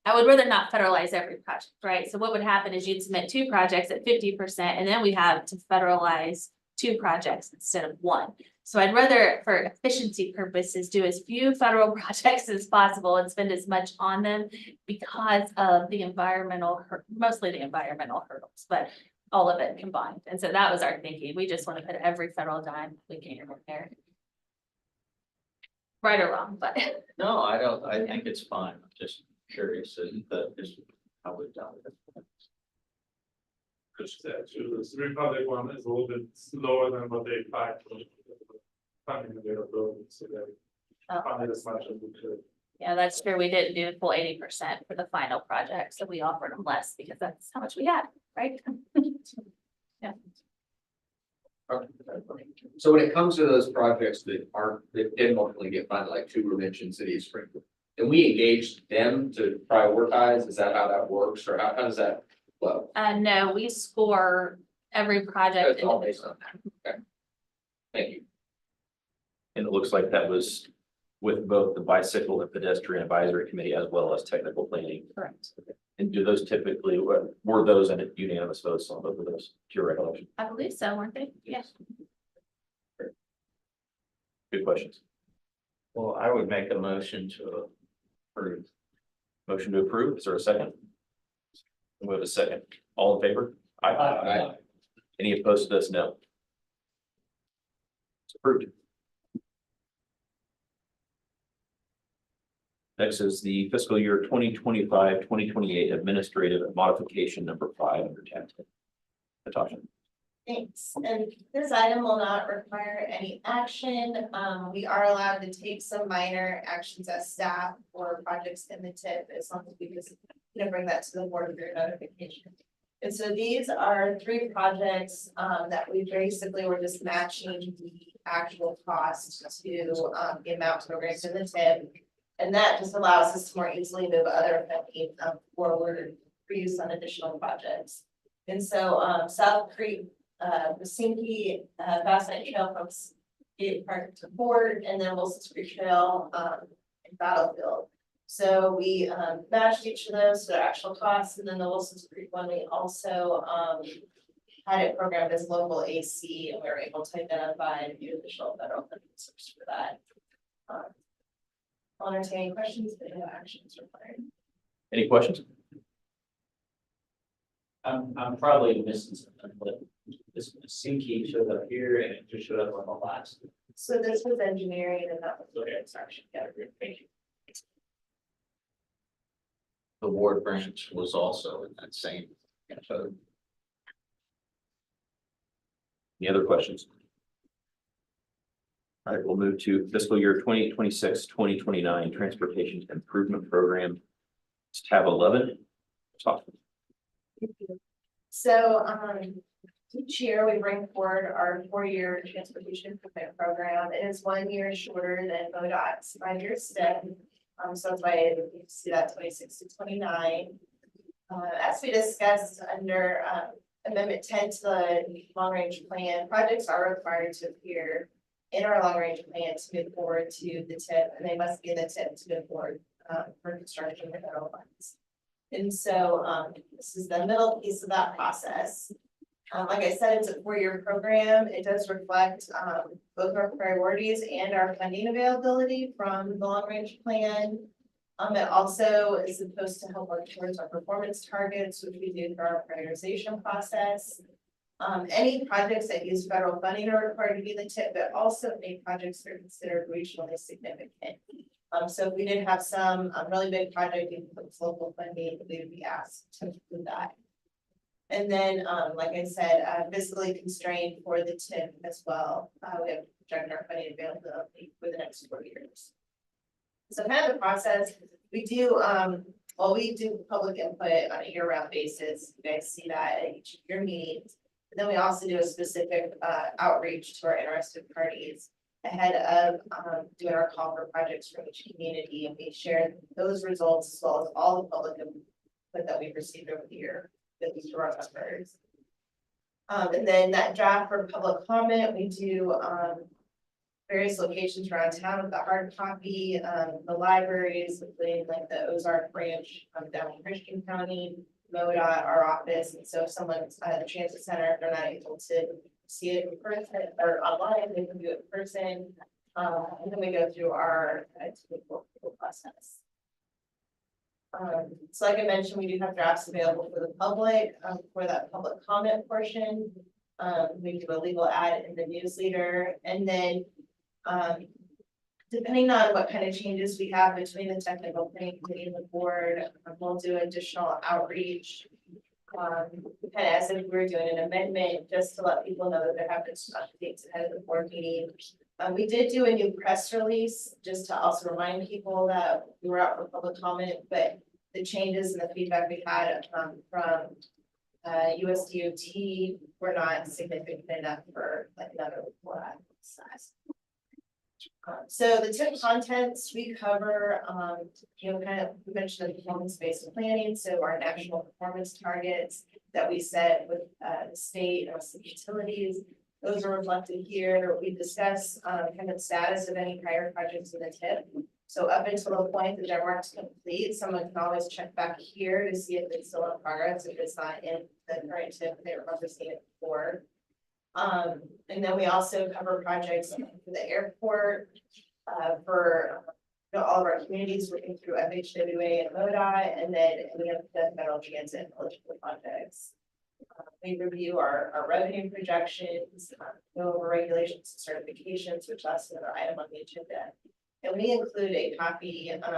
I would rather not federalize every project, right? So what would happen is you'd submit 2 projects at 50%, and then we have to federalize 2 projects instead of 1. So I'd rather, for efficiency purposes, do as few federal projects as possible and spend as much on them because of the mostly the environmental hurdles, but all of it combined. And so that was our thinking. We just want to put every federal dime we can in there. Right or wrong, but. No, I don't, I think it's fine. I'm just curious as to just how we've done it. Which the Republic one is a little bit slower than what they applied for funding availability, so they funded as much as we could. Yeah, that's true. We didn't do the full 80% for the final project, so we offered them less because that's how much we had, right? Yeah. So when it comes to those projects that didn't ultimately get funded, like 2 were mentioned, City of Springfield, and we engaged them to prioritize, is that how that works, or how does that flow? No, we score every project. That's all based on that, okay. Thank you. And it looks like that was with both the bicycle and pedestrian advisory committee as well as technical planning. Correct. And do those typically, were those in unanimous votes on both of those, to your recollection? I believe so, weren't they? Yes. Good questions. Well, I would make a motion to approve. Motion to approve, is there a second? We have a second. All in favor? Aye. Any opposed to this? No. It's approved. Next is the fiscal year 2025-2028 administrative modification number 5 under tab 10. Natasha. Thanks, and this item will not require any action. We are allowed to take some minor actions as staff for projects in the tip as long as we just, bring that to the board of your notification. And so these are 3 projects that we basically were just matching the actual cost to the amount programs in the tip. And that just allows us to more easily move other funding forward for use on additional projects. And so South Creek, Masinki, Bassett Trail from Gate Park to Ford, and then Wilson's Creek Trail in Battlefield. So we matched each of those to their actual costs, and then the Wilson's Creek one, we also had it programmed as local AC, and we were able to identify the additional federal funding source for that. I'll entertain any questions, but no actions required. Any questions? I'm probably missing something, but this Sinky showed up here and it just showed up on the last. So this was engineering and that was the Okay. construction category. Thank you. The ward branch was also in that same code. Any other questions? All right, we'll move to fiscal year 2026-2029 transportation improvement program. It's tab 11. Talk. So each year we bring forward our 4-year transportation improvement program. It is 1 year shorter than MoDOT's 5-year step. So that's why you see that 26 to 29. As we discussed under Amendment 10 to the long range plan, projects are required to appear in our long range plan to move forward to the tip, and they must be in the tip to move forward for construction with federal funds. And so this is the middle piece of that process. Like I said, it's a 4-year program. It does reflect both our priorities and our funding availability from the long range plan. It also is supposed to help work towards our performance targets, which we do through our prioritization process. Any projects that use federal funding are required to be in the tip, but also any projects that are considered regionally significant. So if we did have some really big project with local funding, we would be asked to include that. And then, like I said, fiscally constrained for the tip as well. We have projected our funding availability for the next 4 years. So kind of the process, we do while we do public input on a year-round basis, you guys see that at each of your meetings. But then we also do a specific outreach to our interested parties ahead of doing our call for projects from each community, and we share those results as well as all the public input that we've received over the year with these to our members. And then that draft for public comment, we do various locations around town with the hard copy, the libraries, including like the Ozark branch down in Christian County, MoDOT, our office. And so if someone's at the transit center, if they're not able to see it in person or online, they can do it in person. And then we go through our typical process. So like I mentioned, we do have drafts available for the public for that public comment portion. We do a legal ad in the newsletter, and then depending on what kind of changes we have between the technical planning committee and the board, we'll do additional outreach. Kind of as if we were doing an amendment, just to let people know that there have been some updates ahead of the board meeting. We did do a new press release, just to also remind people that we were out for public comment, but the changes and the feedback we had from USDOT were not significant enough for like another size. So the tip contents we cover, kind of, we mentioned the performance-based planning, so our national performance targets that we set with the state and the utilities, those are reflected here. We discuss kind of status of any prior projects in the tip. So up until the point that their work's complete, someone can always check back here to see if it's still in progress, if it's not in the current tip, they remember seeing it before. And then we also cover projects for the airport, for all of our communities working through FHWA and MoDOT, and then we have the federal transit eligible projects. We review our revenue projections, go over regulations and certifications, which that's another item on the agenda. And we include a copy, kind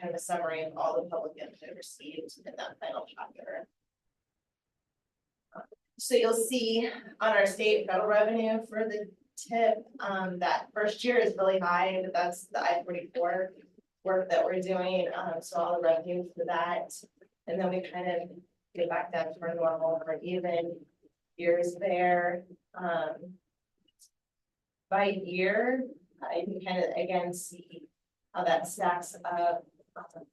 of a summary of all the public input received in that final chapter. So you'll see on our state and federal revenue for the tip, that first year is really high, but that's the I-44 work that we're doing. So all the revenue for that. And then we kind of get back down to our normal or even years there. By year, I can kind of again see how that stacks up.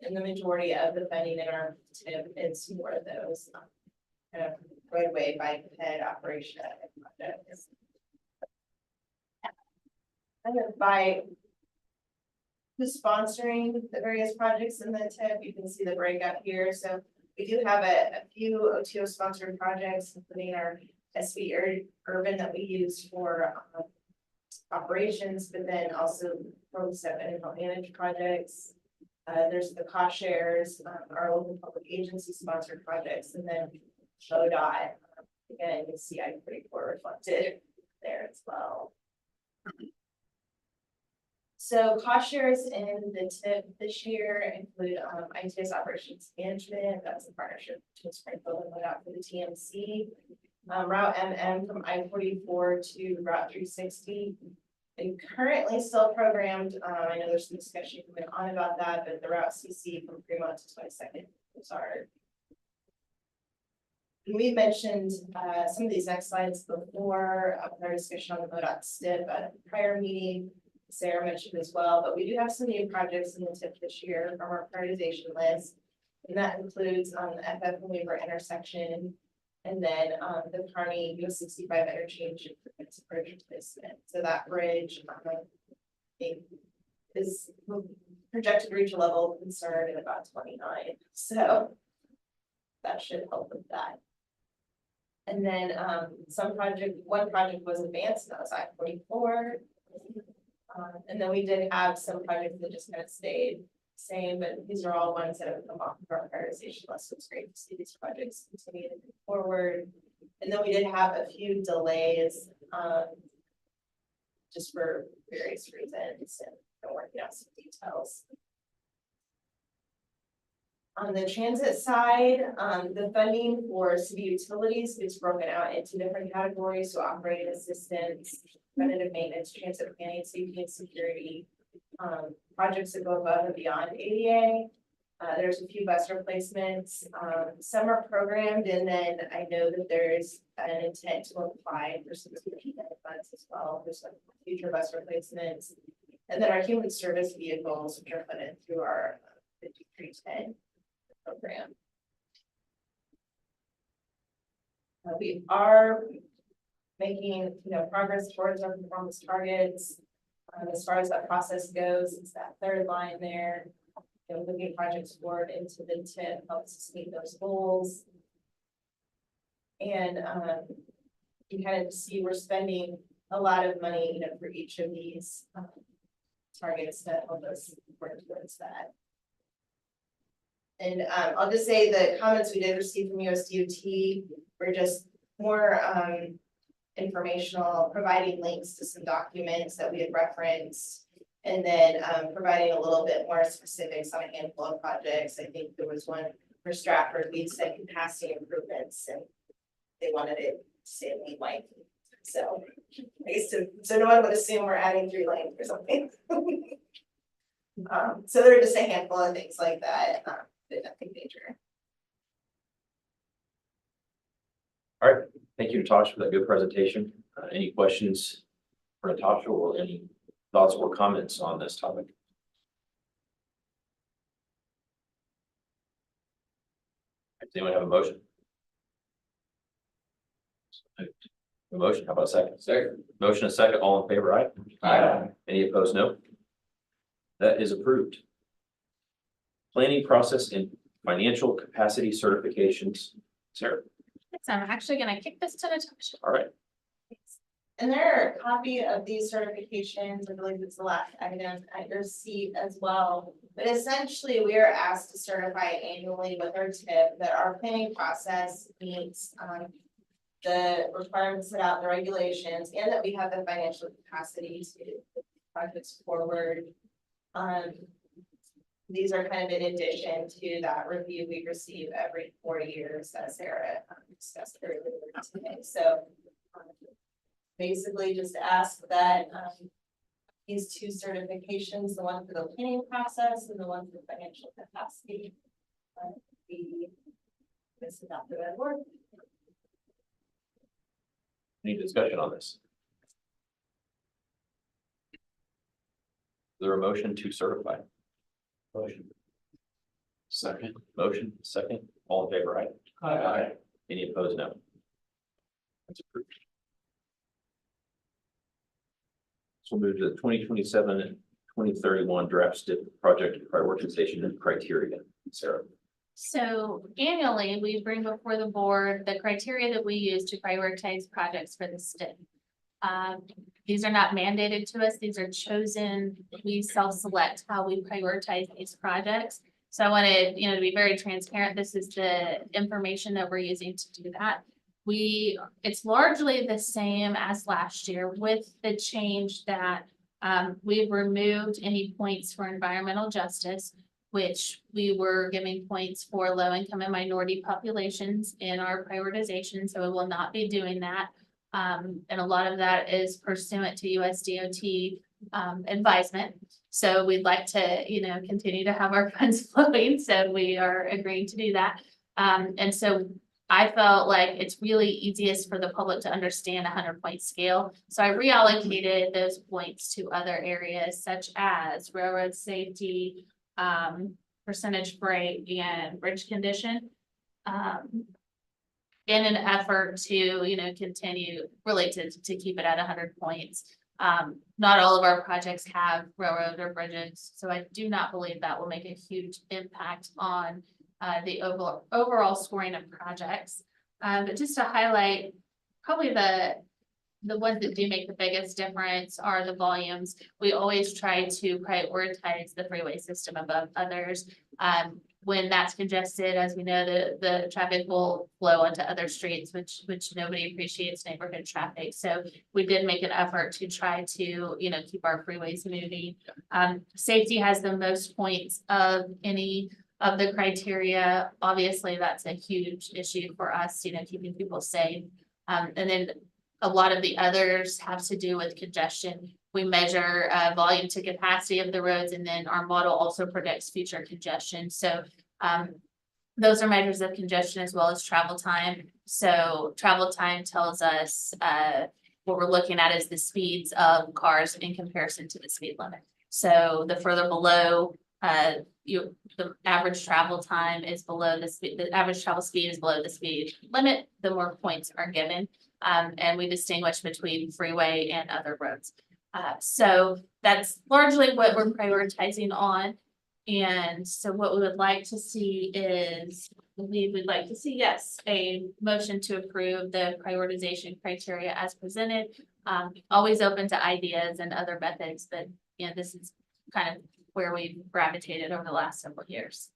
And the majority of the funding in our tip is more of those kind of roadway, bike head operation projects. And then by who's sponsoring the various projects in the tip, you can see the breakout here. So we do have a few OTO sponsored projects, including our SV Urban that we use for operations, but then also folks that manage projects. There's the cost shares, our local public agency sponsored projects, and then MoDOT. Again, you see I-44 reflected there as well. So cost shares in the tip this year include ITS operations management. That's a partnership between Springfield and MoDOT for the TMC. Route MM from I-44 to Route 360. And currently still programmed, I know there's some discussion going on about that, but the Route CC from Fremont to 22nd was our. We mentioned some of these next slides before our discussion on the MoDOT STIP at a prior meeting. Sarah mentioned as well, but we do have some new projects in the tip this year from our prioritization list. And that includes the FF Weaver intersection, and then the Kearney US 65 interchange improvements bridge replacement. So that bridge is projected to reach a level of concern in about 29. So that should help with that. And then one project was advanced, and that was I-44. And then we did have some projects that just kind of stayed the same, but these are all ones that have come off of our prioritization list. So it's great to see these projects continue to move forward. And then we did have a few delays, just for various reasons, and I'm working out some details. On the transit side, the funding for city utilities is broken out into different categories. So operating assistance, preventative maintenance, transit planning, safety and security, projects that go above and beyond ADA. There's a few bus replacements, some are programmed, and then I know that there's an intent to apply for some funds as well, for some future bus replacements. And then our human service vehicles, which are funded through our 5310 program. We are making, progress towards our performance targets. As far as that process goes, it's that third line there. Moving projects forward into the TIP helps us meet those goals. And you kind of see we're spending a lot of money, for each of these targets that help us work towards that. And I'll just say the comments we did receive from USDOT were just more informational, providing links to some documents that we had referenced. And then providing a little bit more specifics on a handful of projects. I think there was one for Stratford, we said capacity improvements, and they wanted it to say lane length. So I guess so no one would assume we're adding 3 lanes or something. So there are just a handful of things like that, but nothing major. All right, thank you, Natasha, for that good presentation. Any questions for Natasha or any thoughts or comments on this topic? Does anyone have a motion? A motion, how about a second? Second. Motion a second, all in favor, aye? Aye. Any opposed, no? That is approved. Planning process and financial capacity certifications. Sarah, So I'm actually gonna kick this to Natasha. all right. And there are a copy of these certifications, I believe it's the last item at your seat as well. But essentially, we are asked to certify annually with our TIP that our planning process meets the requirements set out in the regulations, and that we have the financial capacity to put projects forward. These are kind of in addition to that review we receive every 4 years, as Sarah discussed earlier today. So basically just ask that these 2 certifications, the one for the planning process and the one for financial capacity, be adopted at work. Any discussion on this? Is there a motion to certify? Motion. Second. Motion, second, all in favor, aye? Aye. Any opposed, no? That's approved. So we'll move to the 2027 and 2031 draft STIP project prioritization and criteria. Sarah. So annually, we bring before the board the criteria that we use to prioritize projects for the STIP. These are not mandated to us. These are chosen. We self-select how we prioritize these projects. So I wanted, to be very transparent. This is the information that we're using to do that. It's largely the same as last year with the change that we've removed any points for environmental justice, which we were giving points for low income and minority populations in our prioritization. So we will not be doing that. And a lot of that is pursuant to USDOT advisement. So we'd like to, continue to have our funds flowing. So we are agreeing to do that. And so I felt like it's really easiest for the public to understand a 100-point scale. So I reallocated those points to other areas such as railroad safety, percentage break, and bridge condition. In an effort to, continue really to keep it at 100 points. Not all of our projects have railroad or bridges, so I do not believe that will make a huge impact on the overall scoring of projects. But just to highlight, probably the ones that do make the biggest difference are the volumes. We always try to prioritize the freeway system above others. When that's congested, as we know, the traffic will flow onto other streets, which nobody appreciates neighborhood traffic. So we did make an effort to try to, keep our freeways moving. Safety has the most points of any of the criteria. Obviously, that's a huge issue for us, keeping people safe. And then a lot of the others have to do with congestion, we measure volume to capacity of the roads, and then our model also predicts future congestion. So those are measures of congestion as well as travel time. So travel time tells us what we're looking at is the speeds of cars in comparison to the speed limit. So the further below, the average travel time is below the speed, the average travel speed is below the speed limit, the more points are given. And we distinguish between freeway and other roads. So that's largely what we're prioritizing on. And so what we would like to see is, we would like to see, yes, a motion to approve the prioritization criteria as presented. Always open to ideas and other methods, but you know, this is kind of where we've gravitated over the last several years.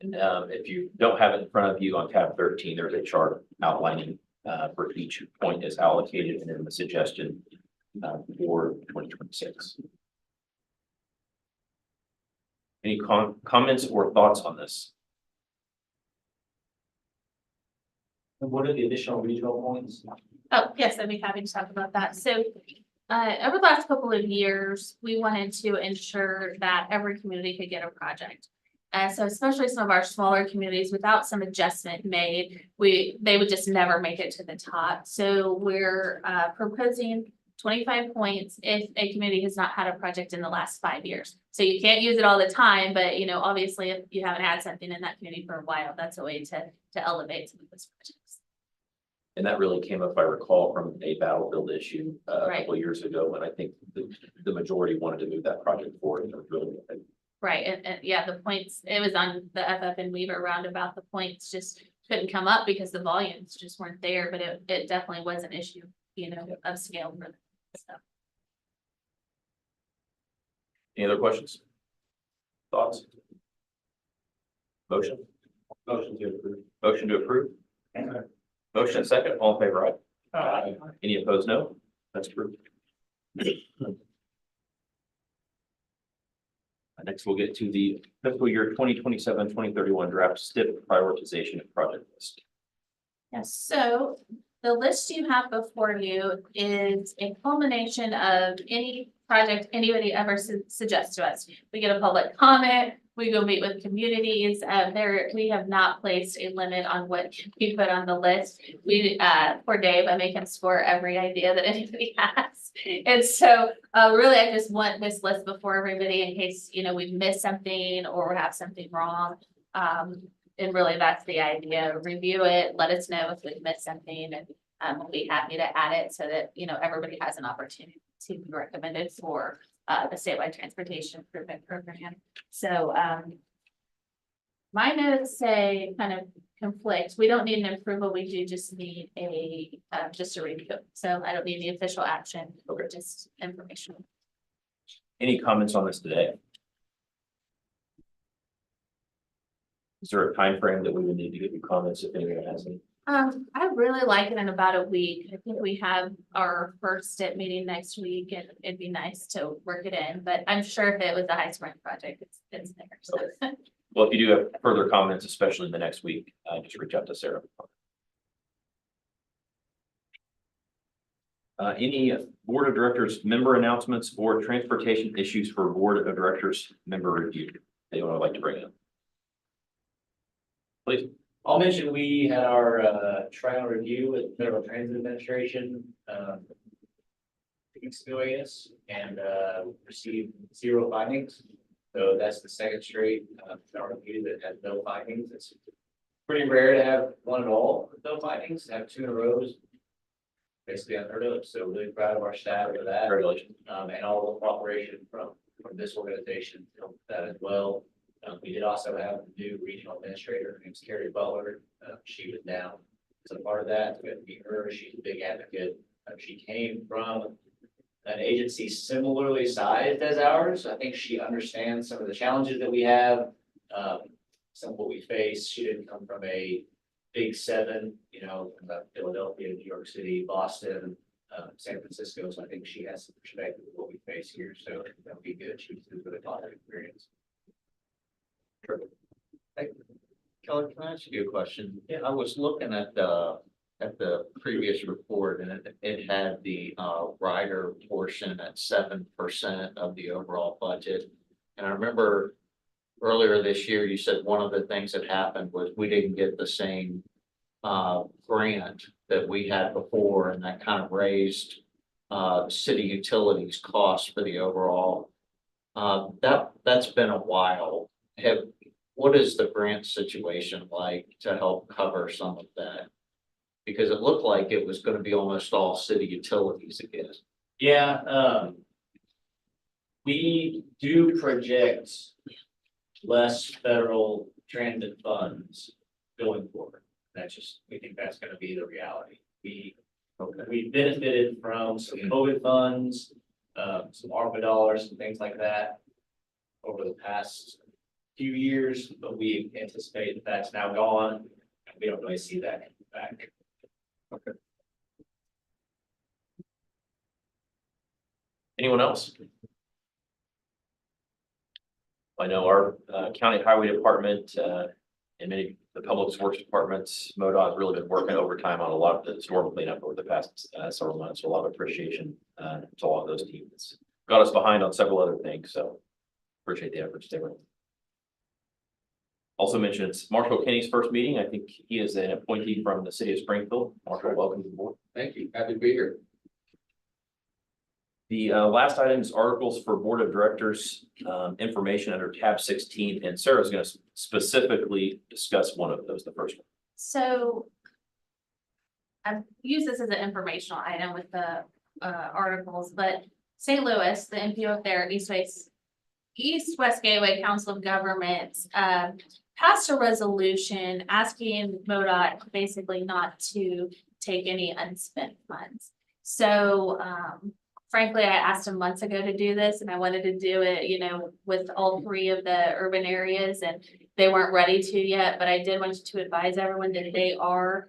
And if you don't have it in front of you on tab 13, there's a chart outlining for each point is allocated and then the suggestion for 2026. Any comments or thoughts on this? And what are the additional regional points? Oh, yes, I'd be happy to talk about that. So over the last couple of years, we wanted to ensure that every community could get a project. So especially some of our smaller communities, without some adjustment made, they would just never make it to the top. So we're proposing 25 points if a community has not had a project in the last 5 years. So you can't use it all the time, but you know, obviously if you haven't had something in that community for a while, that's a way to elevate some of those projects. And that really came up, I recall, from a battlefield issue a Right. couple of years ago, when I think the majority wanted to move that project forward. And it was really good. Right, and yeah, the points, it was on the FF and Weaver roundabout, the points just couldn't come up because the volumes just weren't there, but it definitely was an issue, you know, of scale for them, so. Any other questions? Thoughts? Motion? Motion to approve. Motion to approve? Motion and second, all in favor, aye? Any opposed, no? That's approved. Next, we'll get to the fiscal year 2027-2031 draft STIP prioritization and project list. Yes, so the list you have before you is a culmination of any project anybody ever suggests to us. We get a public comment, we go meet with communities, we have not placed a limit on what we put on the list. We, for Dave, I make him score every idea that anybody has. And so, really, I just want this list before everybody in case, you know, we've missed something or have something wrong. And really, that's the idea. Review it, let us know if we've missed something, and we'll be happy to add it so that, you know, everybody has an opportunity to be recommended for the statewide transportation improvement program. So my notes say kind of conflict. We don't need an approval. We do just need just a review. So I don't need the official action. Okay. Just information. Any comments on this today? Is there a time frame that we would need to give you comments if anyone has any? I really like it in about a week. I think we have our first STIP meeting next week, and it'd be nice to work it in, but I'm sure if it was a high spring project, it's there. So. Okay. Well, if you do have further comments, especially in the next week, just reach out to Sarah. Any board of directors member announcements or transportation issues for board of directors member review? Anyone would like to bring up? Please. I'll mention we had our trial review with Federal Transit Administration 2 weeks ago, I guess, and received 0 findings. So that's the second straight trial review that had no findings. It's pretty rare to have one at all with no findings. To have 2 in a row is basically unheard of. So really proud of our staff for that. Congratulations. And all the cooperation from this organization for that as well. We did also have a new regional administrator, her name's Carrie Butler. She was down as a part of that. We got to meet her. She's a big advocate. She came from an agency similarly sized as ours. I think she understands some of the challenges that we have, some of what we face. She didn't come from a big 7, you know, Philadelphia, New York City, Boston, San Francisco. So I think she has some perspective of what we face here. So that'll be good. She was a really positive experience. Kelly, can I ask you a question? Yeah, I was looking at the at the previous report, and it had the rider portion at 7% of the overall budget. And I remember earlier this year, you said one of the things that happened was we didn't get the same grant that we had before, and that kind of raised city utilities costs for the overall. That's been a while. What is the grant situation like to help cover some of that? Because it looked like it was gonna be almost all city utilities again. Yeah, we do project less federal transit funds going forward. That's just, we think that's gonna be the reality. We benefited from some COVID funds, some ARPA dollars and things like that over the past few years, but we anticipate that that's now gone. And we don't really see that back. Anyone else? I know our county highway department and many of the public works departments, MoDOT has really been working overtime on a lot of the storm cleanup over the past several months. So a lot of appreciation to all of those teams. Got us behind on several other things, so appreciate the efforts there. Also mentioned it's Marshall Kenny's first meeting. I think he is an appointee from the city of Springfield. Marshall, welcome to the board. Thank you. Happy to be here. The last item is articles for board of directors information under tab 16, and Sarah's going to specifically discuss one of those, the first one. So I've used this as an informational item with the articles, but St. Louis, the NPO up there, East West Gateway Council of Governments passed a resolution asking MoDOT basically not to take any unspent funds. So frankly, I asked them months ago to do this, and I wanted to do it, you know, with all three of the urban areas, and they weren't ready to yet, but I did want to advise everyone that they are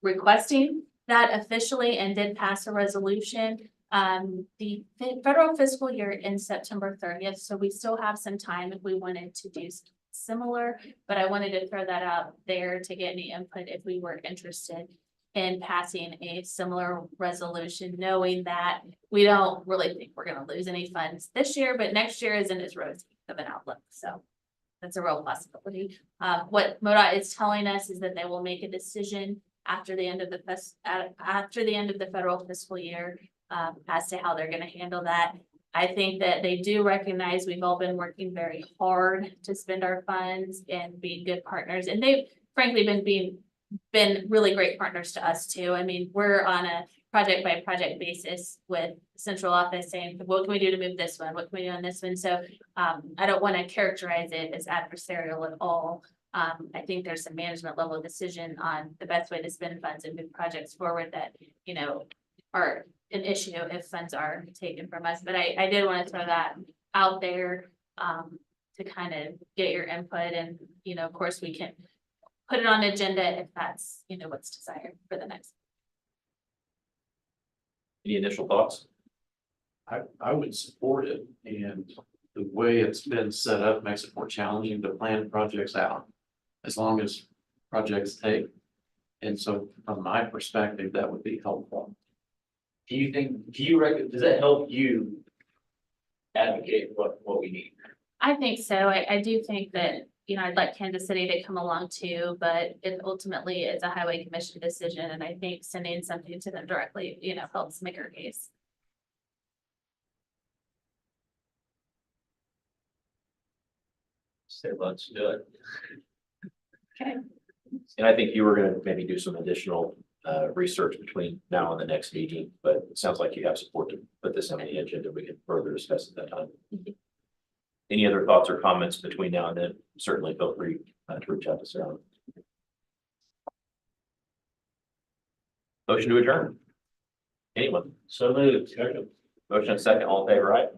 requesting that officially and did pass a resolution. The federal fiscal year ends September 30th, so we still have some time if we wanted to do similar, but I wanted to throw that out there to get any input if we were interested in passing a similar resolution, knowing that we don't really think we're gonna lose any funds this year, but next year isn't as rosy of an outlook, so that's a real possibility. What MoDOT is telling us is that they will make a decision after the end of the federal fiscal year as to how they're gonna handle that. I think that they do recognize we've all been working very hard to spend our funds and be good partners, and they've frankly been really great partners to us too. I mean, we're on a project by project basis with central office saying, what can we do to move this one? What can we do on this one? So I don't want to characterize it as adversarial at all. I think there's some management level decision on the best way to spend funds and move projects forward that, you know, are an issue if funds are taken from us. But I did want to throw that out there to kind of get your input, and, you know, of course we can put it on agenda if that's, you know, what's desired for the next. Any initial thoughts? I would support it, and the way it's been set up makes it more challenging to plan projects out as long as projects take. And so from my perspective, that would be helpful. Do you reckon, does that help you advocate what we need? I think so. I do think that, you know, I'd like Kansas City to come along too, but it ultimately is a highway commission decision, and I think sending something to them directly, you know, helps make our case. Say, let's do it. Okay. And I think you were going to maybe do some additional research between now and the next meeting, but it sounds like you have support to put this on the agenda. We can further discuss at that time. Any other thoughts or comments between now and then? Certainly feel free to reach out to Sarah. Motion to adjourn. Anyone? So moved. Motion and second, all in favor, right?